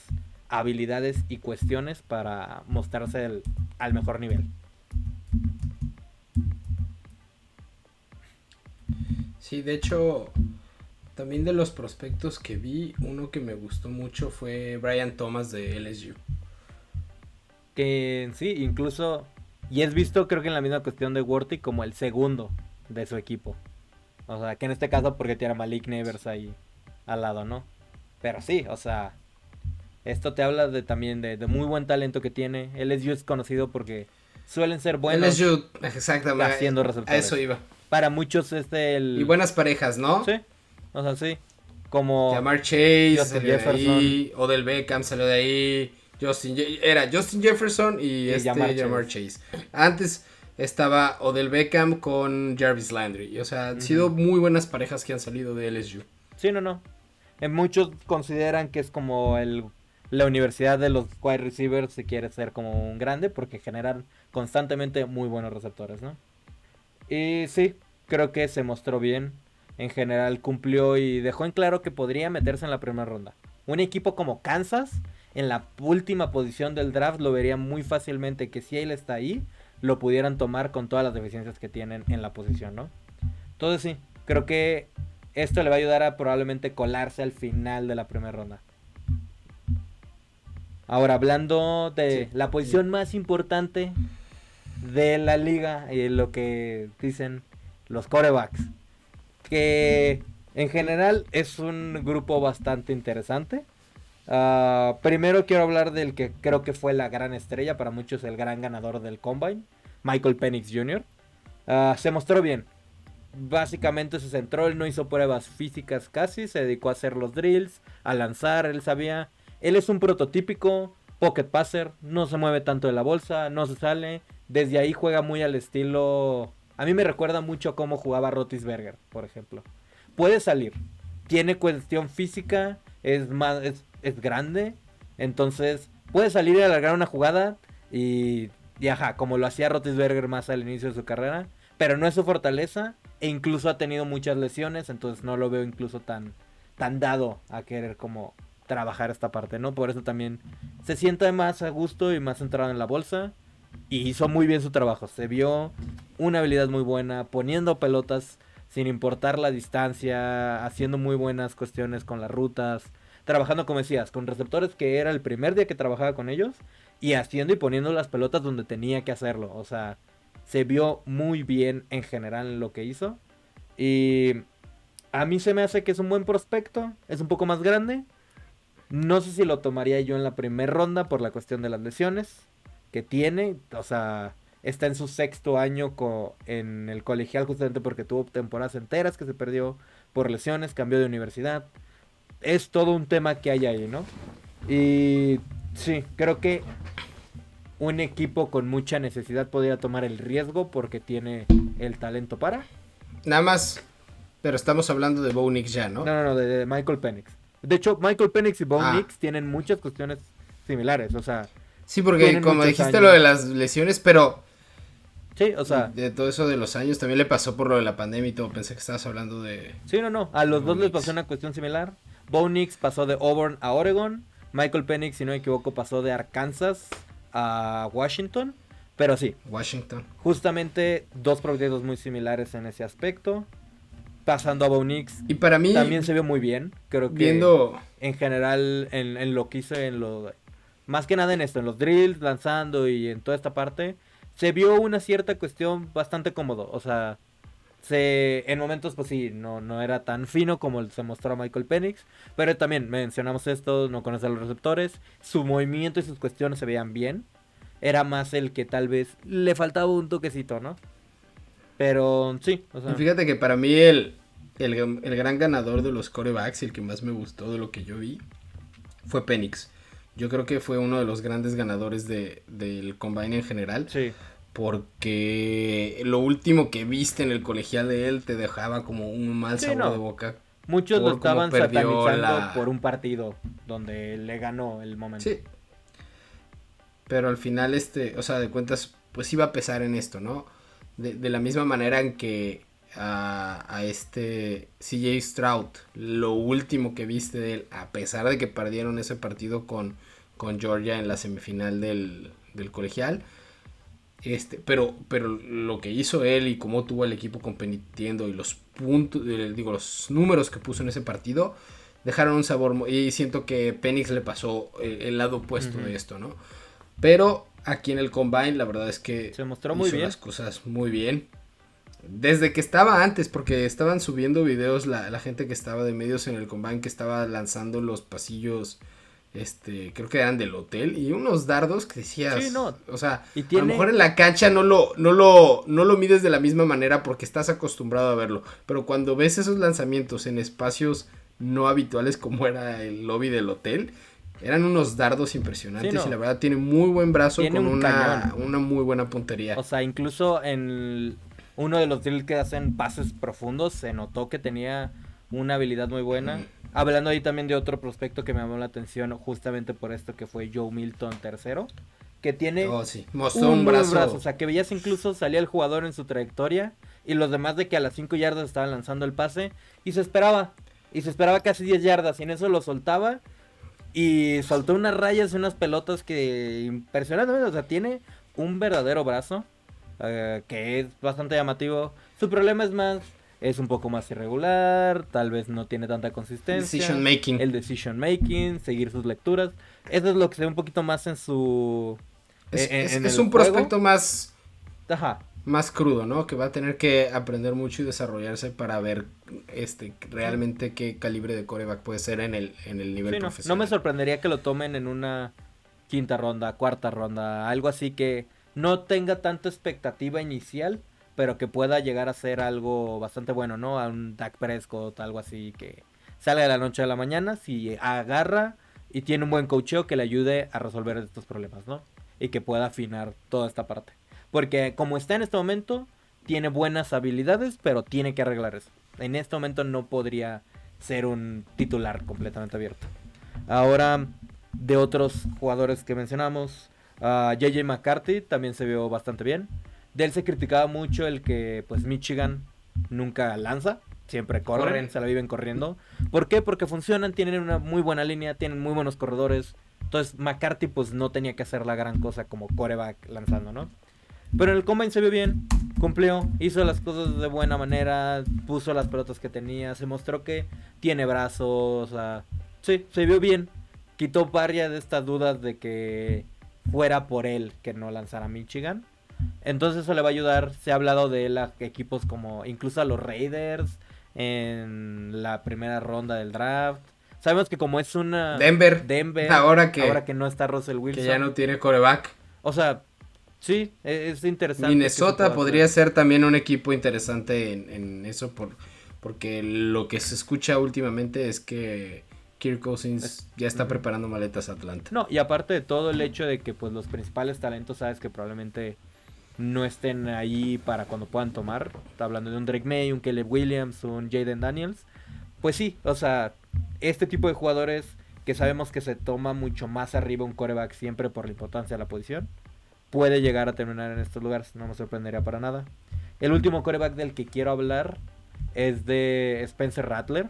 habilidades y cuestiones para mostrarse al mejor nivel. Sí, de hecho, también de los prospectos que vi, uno que me gustó mucho fue Brian Thomas de LSU. Que sí, incluso, y es visto creo que en la misma cuestión de Worthy como el segundo de su equipo. O sea, que en este caso porque tiene a Malik Neighbors ahí al lado, ¿no? Pero sí, o sea, esto te habla de también de muy buen talento que tiene. LSU es conocido porque suelen ser buenos LSU, exactamente, haciendo a eso resultados. iba. Para muchos es Y el... buenas parejas, ¿no? Sí, o sea, sí. Como Jamar Chase Justin salió de Jefferson ahí, Odell Beckham salió de ahí, era Justin Jefferson y y Jamar Jamar Chase. Chase. Antes estaba Odell Beckham con Jarvis Landry. O sea, han sido Ujú. muy buenas parejas que han salido de LSU. Sí, no. Muchos consideran que es como la universidad de los wide receivers si quiere ser como un grande porque generan constantemente muy buenos receptores, ¿no? Y sí, creo que se mostró bien. En general cumplió y dejó en claro que podría meterse en la primera ronda. Un equipo como Kansas, en la última posición del draft, lo vería muy fácilmente que si él está ahí, lo pudieran tomar con todas las deficiencias que tienen en la posición, ¿no? Entonces sí, creo que esto le va a ayudar a probablemente colarse al final de la primera ronda. Ahora, hablando de Sí. la posición más importante de la liga y lo que dicen los quarterbacks, que en general es un grupo bastante interesante. Primero quiero hablar del que creo que fue la gran estrella, para muchos el gran ganador del Combine, Michael Penix Jr. Se mostró bien. Básicamente se centró, él no hizo pruebas físicas casi, se dedicó a hacer los drills, a lanzar, él sabía. Él es un prototípico pocket passer, no se mueve tanto de la bolsa, no se sale. Desde ahí juega muy al estilo... A mí me recuerda mucho a cómo jugaba Roethlisberger, por ejemplo. Puede salir, tiene cuestión física, es grande, entonces puede salir y alargar una jugada y ajá, como lo hacía Roethlisberger más al inicio de su carrera, pero no es su fortaleza e incluso ha tenido muchas lesiones, entonces no lo veo incluso tan dado a querer como trabajar esta parte, ¿no? Por eso también se siente más a gusto y más centrado en la bolsa y hizo muy bien su trabajo. Se vio una habilidad muy buena, poniendo pelotas sin importar la distancia, haciendo muy buenas cuestiones con las rutas, trabajando como decías, con receptores que era el primer día que trabajaba con ellos y haciendo y poniendo las pelotas donde tenía que hacerlo. O sea, se vio muy bien en general en lo que hizo. Y a mí se me hace que es un buen prospecto, es un poco más grande. No sé si lo tomaría yo en la primera ronda por la cuestión de las lesiones que tiene. O sea, está en su sexto año en el colegial justamente porque tuvo temporadas enteras que se perdió por lesiones, cambió de universidad. Es todo un tema que hay ahí, ¿no? Y sí, creo que un equipo con mucha necesidad podría tomar el riesgo porque tiene el talento para. Nada más, pero estamos hablando de Bo Nix ya, ¿no? No, de Michael Penix. De hecho, Michael Penix y Bo Ah, Nix tienen muchas cuestiones similares, o sea, sí, porque tienen como muchos dijiste años. lo de las lesiones, pero Sí, o sea, de todo eso de los años también le pasó por lo de la pandemia y todo. Pensé que estabas hablando de sí, no, a los Bo dos les pasó Nix. una cuestión similar. Bo Nix pasó de Auburn a Oregon, Michael Penix, si no me equivoco, pasó de Arkansas a Washington, pero sí, Washington. justamente dos proyectos muy similares en ese aspecto. Pasando a Bo Nix, Y para mí, también se vio muy bien. Creo que viendo, en general en lo que hice, más que nada en esto, en los drills, lanzando y en toda esta parte, se vio una cierta cuestión bastante cómodo. O sea, en momentos pues sí, no era tan fino como se mostró a Michael Penix, pero también mencionamos esto, no conoce a los receptores, su movimiento y sus cuestiones se veían bien. Era más el que tal vez le faltaba un toquecito, ¿no? Pero sí, o y sea, fíjate que para mí el gran ganador de los corebacks y el que más me gustó de lo que yo vi fue Penix. Yo creo que fue uno de los grandes ganadores del Combine en general. sí. Porque lo último que viste en el colegial de él te dejaba como un mal Sí, sabor de no. boca Muchos lo por cómo estaban perdió satanizando por la... un partido donde le ganó el momento. Sí, pero al final o sea, de cuentas, pues iba a pesar en esto, ¿no? De la misma manera en que a este CJ Stroud, lo último que viste de él, a pesar de que perdieron ese partido con Georgia en la semifinal del colegial, pero lo que hizo él y cómo tuvo el equipo compitiendo y los puntos, los números que puso en ese partido, dejaron un sabor, y siento que Penix le pasó el lado opuesto de esto, ¿no? Pero aquí en el Combine la verdad es que Se mostró muy hizo bien. las cosas muy bien. Desde que estaba antes, porque estaban subiendo videos la gente que estaba de medios en el Combine, que estaba lanzando los pasillos, creo que eran del hotel, y unos dardos que decías, Sí, no. o sea, Y a lo mejor en la cancha no lo mides de la misma manera porque estás acostumbrado a verlo, pero cuando ves esos lanzamientos en espacios no habituales como era el lobby del hotel, eran unos dardos impresionantes, Sí, no. y la verdad tiene muy buen brazo, Tiene con un una muy buena puntería. O sea, incluso en uno de los drills que hacen pases profundos se notó que tenía una habilidad muy buena. Hablando ahí también de otro prospecto que me llamó la atención justamente por esto, que fue Joe Milton tercero, que tiene Oh, sí, mostró un un muy buen brazo. O sea, que veías incluso salía el jugador en su trayectoria y los demás de que a las 5 yardas estaban lanzando el pase y se esperaba. Y se esperaba casi 10 yardas y en eso lo soltaba y soltó unas rayas y unas pelotas que impresionantemente, o sea, tiene un verdadero brazo que es bastante llamativo. Su problema es un poco más irregular, tal vez no tiene tanta Decision consistencia. making. El decision making, seguir sus lecturas. Eso es lo que se ve un poquito más en su... en Es el un juego. prospecto Ajá. más crudo, ¿no? Que va a tener que aprender mucho y desarrollarse para ver realmente qué calibre de quarterback puede ser en el nivel Sí, no profesional. me sorprendería que lo tomen en una quinta ronda, cuarta ronda, algo así que no tenga tanta expectativa inicial, pero que pueda llegar a ser algo bastante bueno, ¿no? A un Dak Prescott, algo así que sale de la noche a la mañana, si agarra y tiene un buen coacheo que le ayude a resolver estos problemas, ¿no? Y que pueda afinar toda esta parte. Porque como está en este momento, tiene buenas habilidades, pero tiene que arreglar eso. En este momento no podría ser un titular completamente abierto. Ahora, de otros jugadores que mencionamos, JJ McCarthy también se vio bastante bien. De él se criticaba mucho el que pues Michigan nunca lanza, siempre corren, se la viven corriendo. ¿Por qué? Porque funcionan, tienen una muy buena línea, tienen muy buenos corredores. Entonces McCarthy pues no tenía que hacer la gran cosa como quarterback lanzando, ¿no? Pero en el Combine se vio bien, cumplió, hizo las cosas de buena manera, puso las pelotas que tenía, se mostró que tiene brazos, o sea, sí, se vio bien. Quitó varias de estas dudas de que fuera por él que no lanzara Michigan. Entonces eso le va a ayudar. Se ha hablado de él a equipos como incluso a los Raiders en la primera ronda del draft. Sabemos que como es una Denver, ahora que no está Russell Wilson, que ya no tiene quarterback. o sea, sí, es interesante. Minnesota podría ser también un equipo interesante en eso porque lo que se escucha últimamente es que Kirk Cousins ya está preparando maletas a Atlanta. No, y aparte de todo el hecho de que pues los principales talentos sabes que probablemente no estén ahí para cuando puedan tomar. Está hablando de un Drake May, un Caleb Williams, un Jaden Daniels. Pues sí, o sea, este tipo de jugadores que sabemos que se toma mucho más arriba un quarterback siempre por la importancia de la posición, puede llegar a terminar en estos lugares, no me sorprendería para nada. El último quarterback del que quiero hablar es de Spencer Rattler.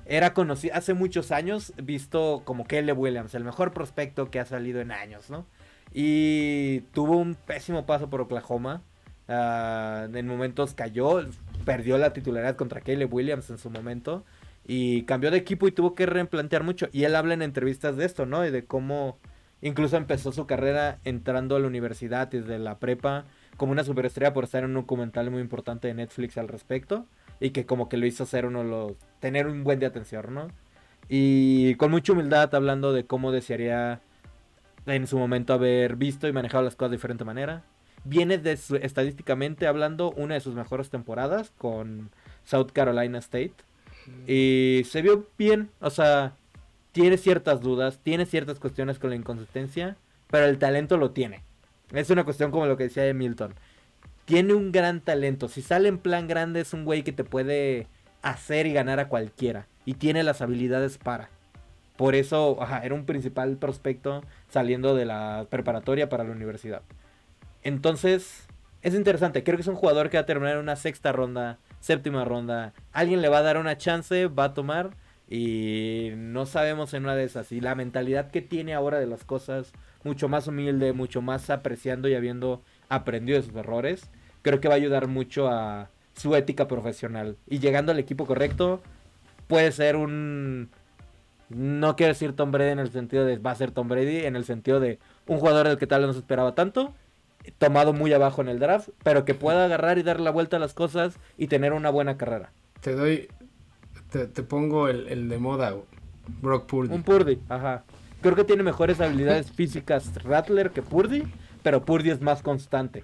Era conocido hace muchos años, visto como Caleb Williams, el mejor prospecto que ha salido en años, ¿no? Y tuvo un pésimo paso por Oklahoma. En momentos cayó, perdió la titularidad contra Caleb Williams en su momento. Y cambió de equipo y tuvo que replantear mucho. Y él habla en entrevistas de esto, ¿no? Y de cómo incluso empezó su carrera entrando a la universidad desde la prepa como una superestrella por estar en un documental muy importante de Netflix al respecto. Y que como que lo hizo ser tener un buen de atención, ¿no? Y con mucha humildad hablando de cómo desearía en su momento haber visto y manejado las cosas de diferente manera. Viene estadísticamente hablando una de sus mejores temporadas con South Carolina State. Y se vio bien, o sea, tiene ciertas dudas, tiene ciertas cuestiones con la inconsistencia, pero el talento lo tiene. Es una cuestión como lo que decía de Milton. Tiene un gran talento. Si sale en plan grande es un güey que te puede hacer y ganar a cualquiera. Y tiene las habilidades para. Por eso era un principal prospecto saliendo de la preparatoria para la universidad. Entonces, es interesante. Creo que es un jugador que va a terminar en una sexta ronda, séptima ronda. Alguien le va a dar una chance, va a tomar. Y no sabemos en una de esas. Y la mentalidad que tiene ahora de las cosas, mucho más humilde, mucho más apreciando y habiendo aprendido de sus errores, creo que va a ayudar mucho a su ética profesional. Y llegando al equipo correcto, puede ser no quiero decir Tom Brady en el sentido de va a ser Tom Brady, en el sentido de un jugador del que tal vez no se esperaba tanto tomado muy abajo en el draft, pero que pueda agarrar y dar la vuelta a las cosas y tener una buena carrera. Te pongo el de moda, Brock Purdy. Un Purdy, ajá. Creo que tiene mejores habilidades físicas Rattler que Purdy, pero Purdy es más constante.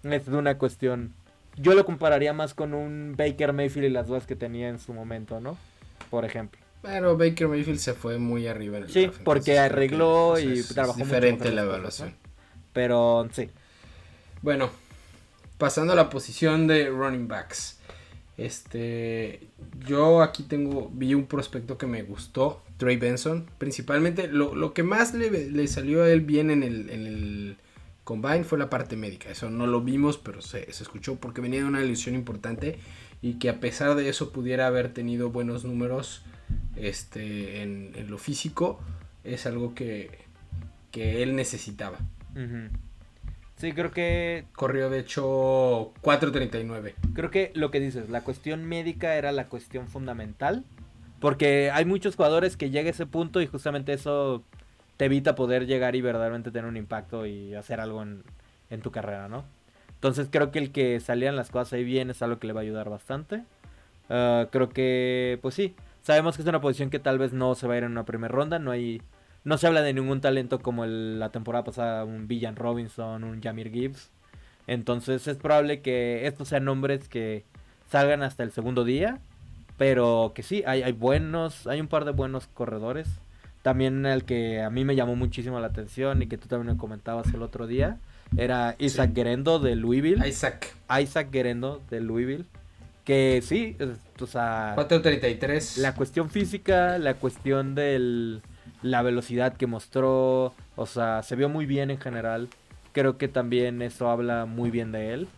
Es de una cuestión. Yo lo compararía más con un Baker Mayfield y las dudas que tenía en su momento, ¿no? Por ejemplo. Pero Baker Mayfield se fue muy arriba en el Sí, draft, porque arregló y es trabajó mucho diferente mejor la las cosas, evaluación. ¿no? Pero sí. Bueno, pasando a la posición de running backs. Yo aquí vi un prospecto que me gustó, Trey Benson. Principalmente lo que más le salió a él bien en el combine fue la parte médica. Eso no lo vimos, pero se escuchó porque venía de una lesión importante. Y que a pesar de eso pudiera haber tenido buenos números en lo físico. Es algo que él necesitaba. Uh-huh. Sí, creo que... Corrió de hecho 4.39. Creo que lo que dices, la cuestión médica era la cuestión fundamental. Porque hay muchos jugadores que llega a ese punto y justamente eso te evita poder llegar y verdaderamente tener un impacto y hacer algo en tu carrera, ¿no? Entonces creo que el que salían las cosas ahí bien es algo que le va a ayudar bastante. Creo que, pues sí, sabemos que es una posición que tal vez no se va a ir en una primera ronda. No se habla de ningún talento como la temporada pasada, un Villan Robinson, un Jahmyr Gibbs. Entonces es probable que estos sean nombres que salgan hasta el segundo día. Pero que sí, hay un par de buenos corredores. También el que a mí me llamó muchísimo la atención y que tú también me comentabas el otro día era Isaac Guerendo de Louisville. Isaac Guerendo de Louisville. Que sí, o sea... 4.33. La cuestión física, la cuestión de la velocidad que mostró, o sea, se vio muy bien en general. Creo que también eso habla muy bien de él.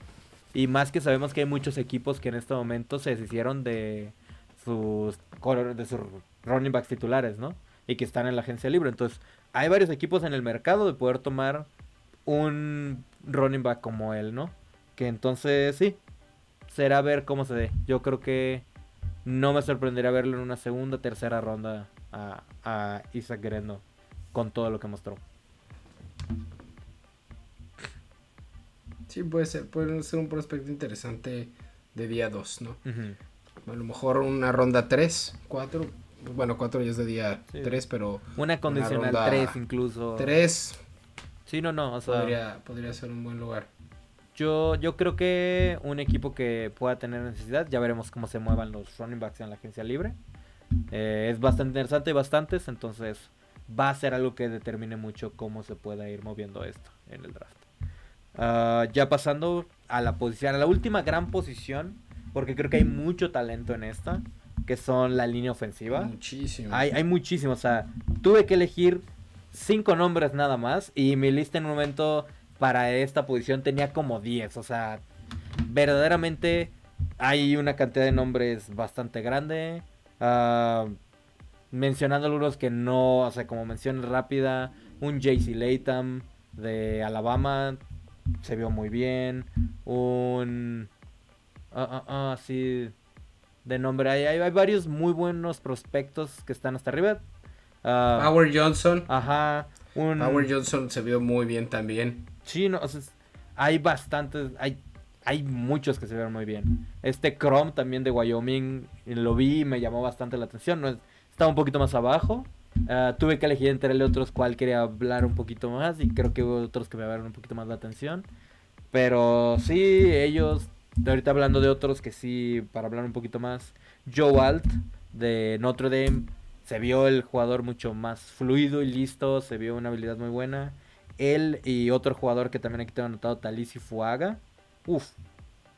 Y más que sabemos que hay muchos equipos que en este momento se deshicieron de sus running backs titulares, ¿no? Y que están en la agencia libre. Entonces, hay varios equipos en el mercado de poder tomar un running back como él, ¿no? Que entonces, sí, será ver cómo se dé. Yo creo que no me sorprendería verlo en una segunda, tercera ronda a Isaac Guerendo con todo lo que mostró. Sí, puede ser un prospecto interesante de día 2, ¿no? Uh-huh. A lo mejor una ronda 3, 4. Bueno, 4 ya es de día 3, pero... Una condicional 3 incluso. 3. Sí, no, o sea... Podría ser un buen lugar. Yo creo que un equipo que pueda tener necesidad, ya veremos cómo se muevan los running backs en la agencia libre. Es bastante interesante y bastantes, entonces va a ser algo que determine mucho cómo se pueda ir moviendo esto en el draft. Ya pasando a la última gran posición, porque creo que hay mucho talento en esta, que son la línea ofensiva. Muchísimo. Hay muchísimo, o sea, tuve que elegir 5 nombres nada más y mi lista en un momento para esta posición tenía como 10, o sea, verdaderamente hay una cantidad de nombres bastante grande. Mencionando algunos que no, o sea, como mención rápida, un JC Latham de Alabama se vio muy bien. Sí, de nombre hay varios muy buenos prospectos que están hasta arriba. Howard Johnson. Ajá. Howard Johnson se vio muy bien también. Sí, no, o sea, hay bastantes, hay muchos que se ven muy bien. Crom también de Wyoming, lo vi y me llamó bastante la atención. ¿No? Estaba un poquito más abajo. Tuve que elegir entre otros cuál quería hablar un poquito más. Y creo que hubo otros que me llamaron un poquito más la atención. Pero sí, ellos, ahorita hablando de otros que sí, para hablar un poquito más. Joe Alt de Notre Dame. Se vio el jugador mucho más fluido y listo. Se vio una habilidad muy buena. Él y otro jugador que también aquí tengo anotado, Talisi Fuaga.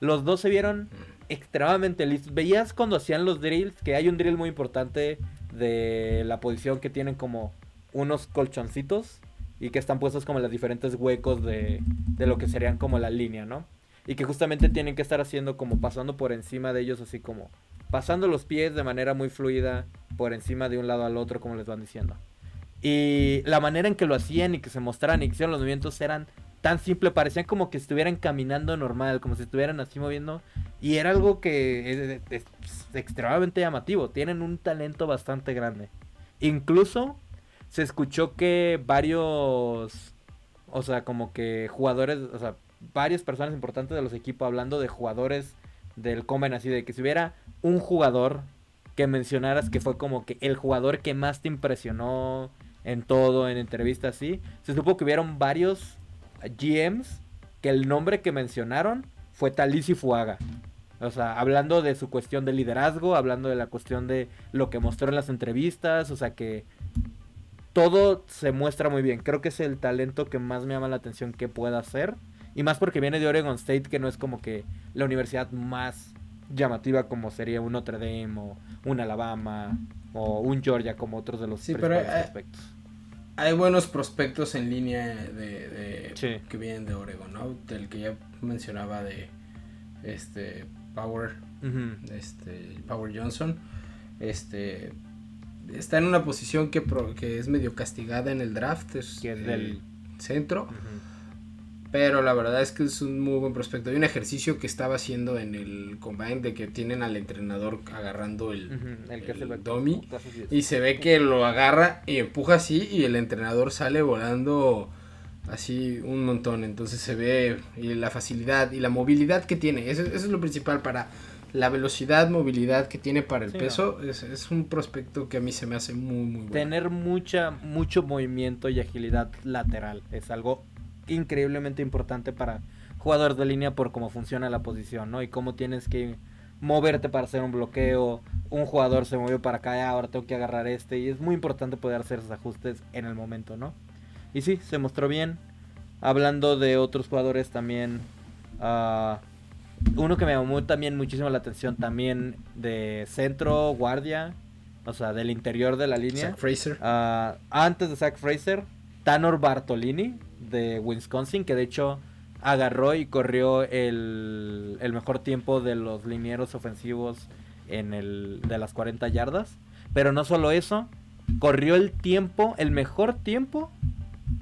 Los dos se vieron extremadamente listos. Veías cuando hacían los drills, que hay un drill muy importante de la posición que tienen como unos colchoncitos y que están puestos como en los diferentes huecos de lo que serían como la línea, ¿no? Y que justamente tienen que estar haciendo como pasando por encima de ellos, así como pasando los pies de manera muy fluida por encima de un lado al otro, como les van diciendo. Y la manera en que lo hacían y que se mostraran y que hicieron los movimientos eran tan simple, parecían como que estuvieran caminando normal, como si estuvieran así moviendo. Y era algo que es extremadamente llamativo. Tienen un talento bastante grande. Incluso se escuchó que varios o sea, como que jugadores, o sea, varias personas importantes de los equipos hablando de jugadores del Combine, así de que si hubiera un jugador que mencionaras que fue como que el jugador que más te impresionó en todo, en entrevistas así, se supo que hubieron varios GMs que el nombre que mencionaron fue Talisi Fuaga. O sea, hablando de su cuestión de liderazgo, hablando de la cuestión de lo que mostró en las entrevistas, o sea que todo se muestra muy bien. Creo que es el talento que más me llama la atención que pueda hacer. Y más porque viene de Oregon State, que no es como que la universidad más llamativa como sería un Notre Dame o un Alabama o un Georgia como otros de los Sí, principales pero prospectos. hay buenos prospectos en línea Sí. que vienen de Oregon, ¿no? Del que ya mencionaba de Power, Power Johnson. Está en una posición que es medio castigada en el draft, es Que es del centro. Ujú. Pero la verdad es que es un muy buen prospecto. Hay un ejercicio que estaba haciendo en el Combine de que tienen al entrenador agarrando el que es el dummy. Y se ve que lo agarra y empuja así y el entrenador sale volando así un montón. Entonces se ve y la facilidad y la movilidad que tiene. Eso es lo principal para la velocidad, movilidad que tiene para el peso. No. Es un prospecto que a mí se me hace muy, muy bueno. Tener mucho movimiento y agilidad lateral es algo increíblemente importante para jugadores de línea por cómo funciona la posición, ¿no? Y cómo tienes que moverte para hacer un bloqueo. Un jugador se movió para acá, ahora tengo que agarrar y es muy importante poder hacer esos ajustes en el momento, ¿no? Y sí, se mostró bien. Hablando de otros jugadores también, uno que me llamó también muchísimo la atención, también de centro, guardia, o sea, del interior de la línea. Zach Fraser. Antes de Zach Fraser, Tanner Bartolini de Wisconsin, que de hecho agarró y corrió el mejor tiempo de los linieros ofensivos de las 40 yardas. Pero no solo eso, corrió el mejor tiempo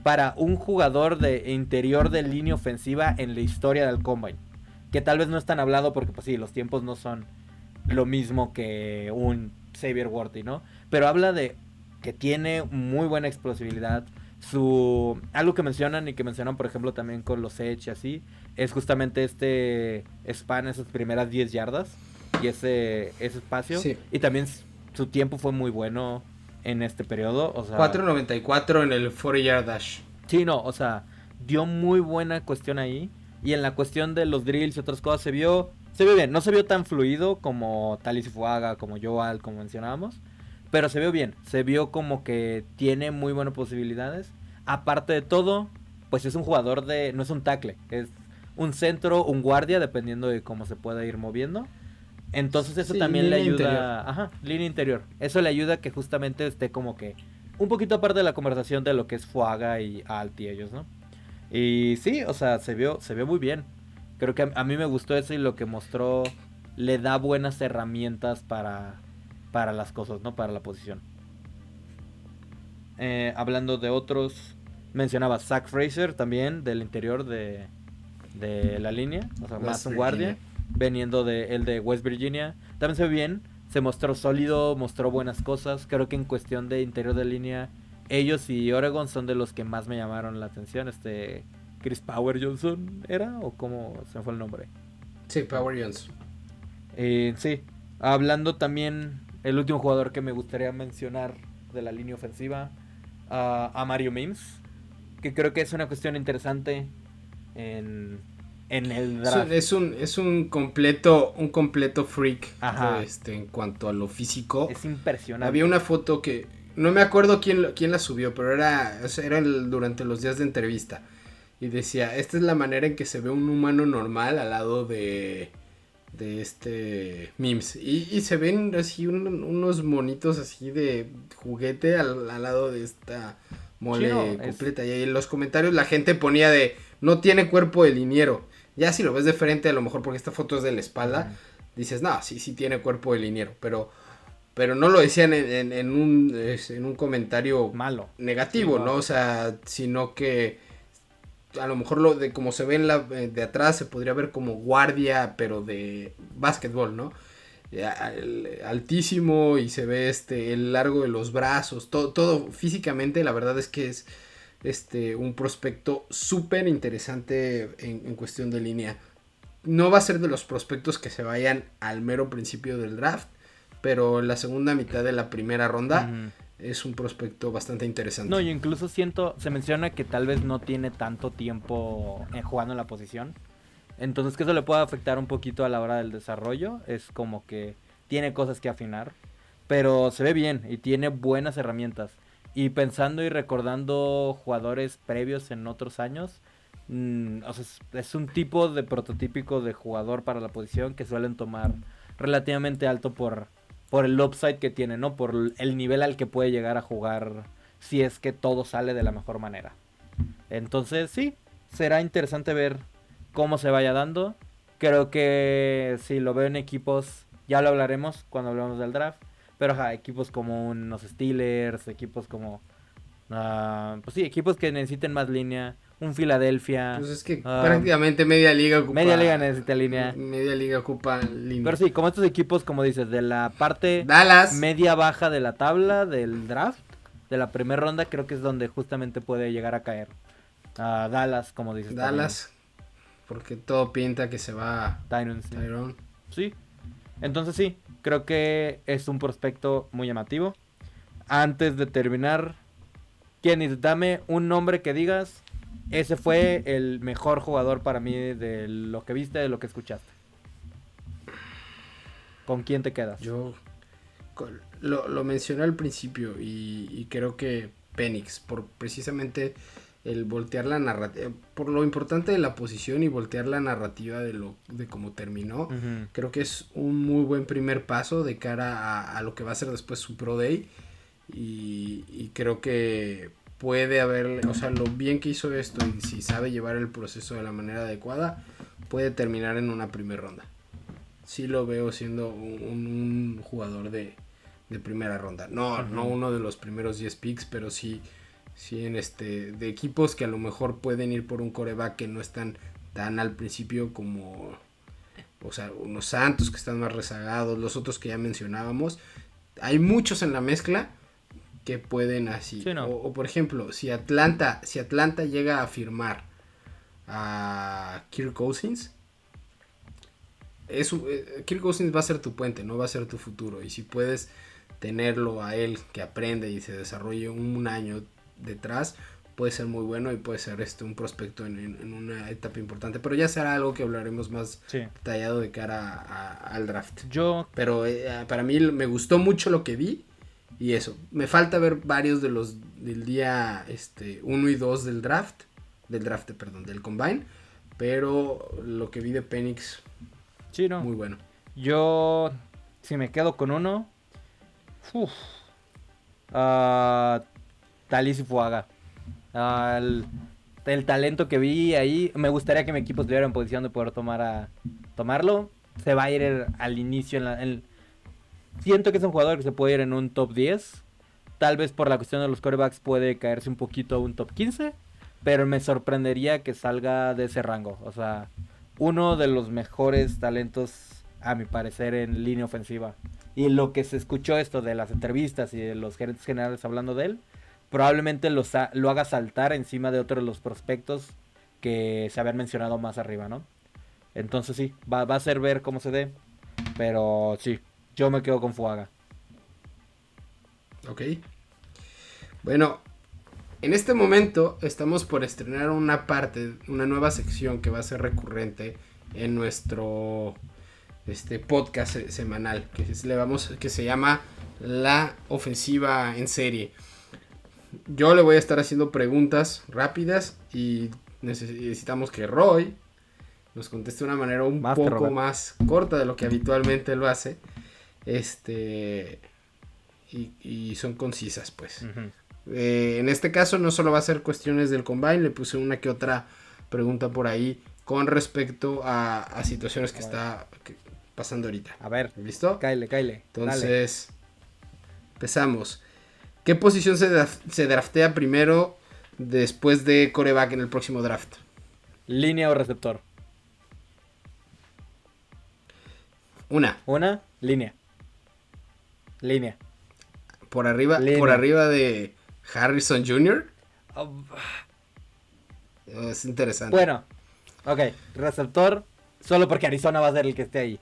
para un jugador de interior de línea ofensiva en la historia del Combine. Que tal vez no es tan hablado porque pues sí, los tiempos no son lo mismo que un Xavier Worthy, ¿no? Pero habla de que tiene muy buena explosividad. Algo que mencionan y que mencionan por ejemplo también con los Edge y así, es justamente este span, esas primeras 10 yardas y ese espacio. Sí. Y también su tiempo fue muy bueno en este periodo, o sea, 4.94 en el 40-yard dash. Sí, no, o sea, dio muy buena cuestión ahí. Y en la cuestión de los drills y otras cosas se vio bien. No se vio tan fluido como Talisi Fuaga, como Joel, como mencionábamos. Pero se vio bien. Se vio como que tiene muy buenas posibilidades. Aparte de todo, pues es un jugador no es un tackle. Es un centro, un guardia, dependiendo de cómo se pueda ir moviendo. Entonces eso sí, también le ayuda. Interior. Ajá, línea interior. Eso le ayuda a que justamente esté como que un poquito aparte de la conversación de lo que es Fuaga y Alt y ellos, ¿no? Y sí, o sea, se vio muy bien. Creo que a mí me gustó eso y lo que mostró le da buenas herramientas para las cosas, ¿no? Para la posición. Hablando de otros, mencionaba Zach Fraser también, del interior de la línea. O sea, más un guardia, veniendo de West Virginia. También se ve bien, se mostró sólido, mostró buenas cosas. Creo que en cuestión de interior de línea, ellos y Oregon son de los que más me llamaron la atención. Chris Power Johnson ¿era? ¿O cómo se me fue el nombre? Sí, Power Johnson. Sí, hablando también, el último jugador que me gustaría mencionar de la línea ofensiva, a Mario Mims, que creo que es una cuestión interesante en el draft. Es un completo freak. Ajá. En cuanto a lo físico. Es impresionante. Había una foto que no me acuerdo quién la subió, pero era durante los días de entrevista. Y decía, esta es la manera en que se ve un humano normal al lado de Mims. Y se ven así unos monitos así de juguete al lado de esta mole completa. Y ahí en los comentarios la gente ponía no tiene cuerpo de liniero. Ya si lo ves de frente, a lo mejor porque esta foto es de la espalda, dices, no, sí tiene cuerpo de liniero. Pero no lo decían en un comentario malo, negativo, sí, ¿no? O sea, sino que a lo mejor como se ve de atrás se podría ver como guardia, pero de básquetbol, ¿no? Altísimo y se ve el largo de los brazos, todo físicamente la verdad es que es un prospecto súper interesante en cuestión de línea. No va a ser de los prospectos que se vayan al mero principio del draft, pero en la segunda mitad de la primera ronda es un prospecto bastante interesante. No, yo incluso se menciona que tal vez no tiene tanto tiempo jugando en la posición. Entonces que eso le puede afectar un poquito a la hora del desarrollo. Es como que tiene cosas que afinar. Pero se ve bien y tiene buenas herramientas. Y pensando y recordando jugadores previos en otros años, o sea, es un tipo de prototípico de jugador para la posición que suelen tomar relativamente alto por el upside que tiene, ¿no? Por el nivel al que puede llegar a jugar si es que todo sale de la mejor manera. Entonces sí, será interesante ver cómo se vaya dando. Creo que si lo veo en equipos, ya lo hablaremos cuando hablemos del draft. Pero equipos como unos Steelers, equipos como... pues sí, equipos que necesiten más línea. Un Philadelphia. Pues es que prácticamente media liga ocupa... Media liga necesita línea. Media liga ocupa línea. Pero sí, como estos equipos, como dices, de la parte Dallas, media baja de la tabla del draft, de la primera ronda, creo que es donde justamente puede llegar a caer. Dallas, como dices. Dallas, porque todo pinta que se va Tyrone. Sí, entonces sí, creo que es un prospecto muy llamativo. Antes de terminar, Kenny, dame un nombre que digas, ese fue el mejor jugador para mí de lo que viste, de lo que escuchaste. ¿Con quién te quedas? Yo lo mencioné al principio y creo que Penix, por precisamente el voltear la narrativa, por lo importante de la posición y voltear la narrativa de cómo terminó, creo que es un muy buen primer paso de cara a lo que va a ser después su Pro Day y creo que puede haber, o sea, lo bien que hizo esto y si sabe llevar el proceso de la manera adecuada, puede terminar en una primera ronda. Sí lo veo siendo un jugador de primera ronda. No uno de los primeros 10 picks, pero sí en de equipos que a lo mejor pueden ir por un quarterback que no están tan al principio como, o sea, unos Santos que están más rezagados, los otros que ya mencionábamos. Hay muchos en la mezcla que pueden así. Sí, no. O por ejemplo, si Atlanta llega a firmar a Kirk Cousins, Kirk Cousins va a ser tu puente, no va a ser tu futuro. Y si puedes tenerlo a él que aprende y se desarrolle un año detrás, puede ser muy bueno y puede ser un prospecto en una etapa importante. Pero ya será algo que hablaremos más detallado de cara al draft. Pero para mí me gustó mucho lo que vi. Y eso, me falta ver varios de los del día 1 y 2 del Combine. Pero lo que vi de Penix, sí, no. Muy bueno. Yo, si me quedo con uno, Talisi Fuaga. El talento que vi ahí, me gustaría que mi equipo estuviera en posición de poder tomarlo. Se va a ir al inicio. Siento que es un jugador que se puede ir en un top 10. Tal vez por la cuestión de los quarterbacks puede caerse un poquito a un top 15. Pero me sorprendería que salga de ese rango. O sea, uno de los mejores talentos, a mi parecer, en línea ofensiva. Y lo que se escuchó esto de las entrevistas y de los gerentes generales hablando de él, probablemente lo haga saltar encima de otros de los prospectos que se habían mencionado más arriba, ¿no? Entonces sí, va a ser ver cómo se dé. Pero sí, yo me quedo con Fuaga. Ok. Bueno, en este momento estamos por estrenar una nueva sección que va a ser recurrente en nuestro podcast semanal que se llama La Ofensiva en Serie. Yo le voy a estar haciendo preguntas rápidas y necesitamos que Roy nos conteste de una manera un poco más corta de lo que habitualmente lo hace. Y son concisas, pues. En este caso no solo va a ser cuestiones del Combine, le puse una que otra pregunta por ahí con respecto a situaciones que está pasando ahorita. A ver, ¿listo? Cáele. Entonces, empezamos. ¿Qué posición se draftea primero después de quarterback en el próximo draft? ¿Línea o receptor? Una, línea. Por arriba de Harrison Jr. Es interesante. Bueno, ok, receptor, solo porque Arizona va a ser el que esté ahí.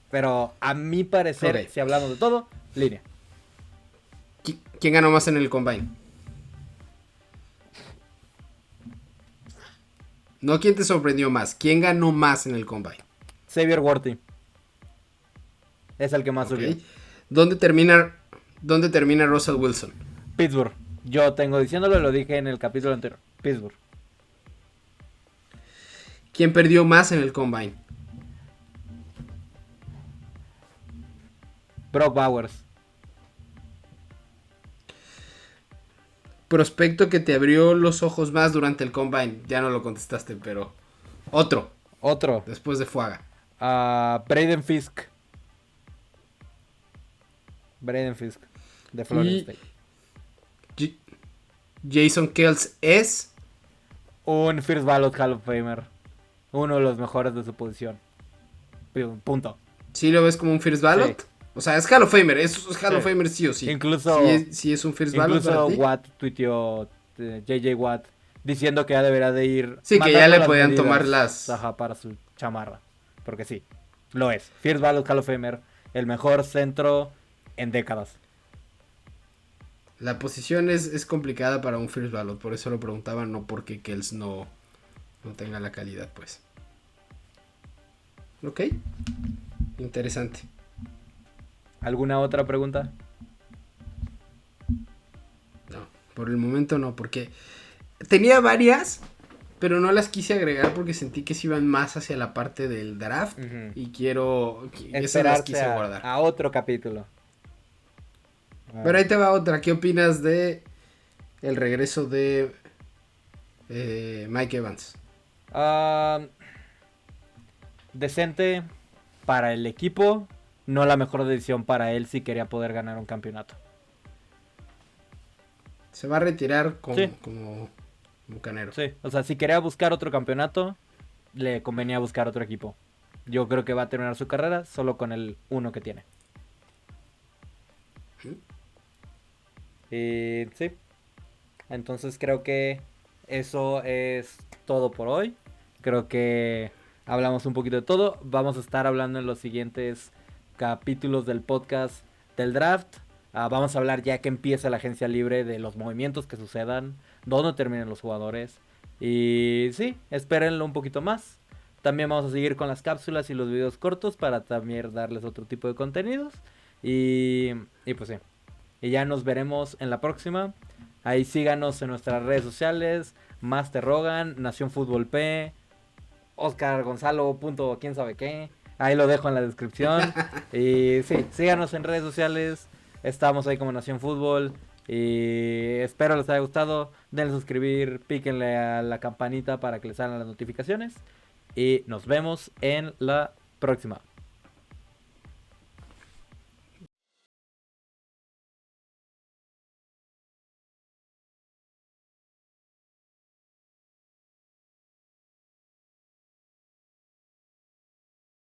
Pero a mi parecer, Ok. si hablamos de todo, línea. ¿Quién ganó más en el combine? No, ¿quién te sorprendió más? ¿Quién ganó más en el combine? Xavier Worthy. Es el que más Ok. subió. ¿Dónde termina Russell Wilson? Pittsburgh. Yo tengo diciéndolo, lo dije en el capítulo anterior. Pittsburgh. ¿Quién perdió más en el combine? Brock Bowers. Prospecto que te abrió los ojos más durante el combine. Ya no lo contestaste, pero otro, Otro. después de Fuaga. Braden Fisk. Braden Fisk. De Florida Y State. Jason Kelce es... Un First Ballot Hall of Famer. Uno de los mejores de su posición. Punto. ¿Sí lo ves como un first ballot? Sí. O sea, es Hall of Famer. Es Hall of Sí. Famer sí o sí. Incluso, Sí es un first ballot para incluso ti. Watt tuiteó, JJ Watt, diciendo que ya debería de ir. Sí, que ya mandando le las podían medidas, tomar las... ajá, para su chamarra. Porque sí, lo es. First Ballot Hall of Famer, el mejor centro en décadas. La posición es complicada para un first ballot. Por eso lo preguntaba, no porque Kelce no tenga la calidad, pues. Ok. Interesante. ¿Alguna otra pregunta? No, por el momento no, porque tenía varias, pero no las quise agregar porque sentí que se iban más hacia la parte del draft. Ujú. Y esas las Esperarse quise guardar. a otro capítulo. Pero ahí te va otra. ¿Qué opinas de el regreso de Mike Evans? Decente para el equipo, no la mejor decisión para él si quería poder ganar un campeonato. Se va a retirar Sí. como bucanero. Sí, o sea, si quería buscar otro campeonato, le convenía buscar otro equipo. Yo creo que va a terminar su carrera solo con el uno que tiene. Y sí, entonces creo que eso es todo por hoy. Creo que hablamos un poquito de todo. Vamos a estar hablando en los siguientes capítulos del podcast del draft. Vamos a hablar ya que empieza la agencia libre de los movimientos que sucedan, dónde terminen los jugadores. Y sí, espérenlo un poquito más. También vamos a seguir con las cápsulas y los videos cortos para también darles otro tipo de contenidos. Y pues sí. Y ya nos veremos en la próxima. Ahí síganos en nuestras redes sociales. Master Rogan, Nación Fútbol P, Oscar Gonzalo, punto quién sabe qué. Ahí lo dejo en la descripción. Y sí, síganos en redes sociales. Estamos ahí como Nación Fútbol. Y espero les haya gustado. Denle suscribir, píquenle a la campanita para que les salgan las notificaciones. Y nos vemos en la próxima.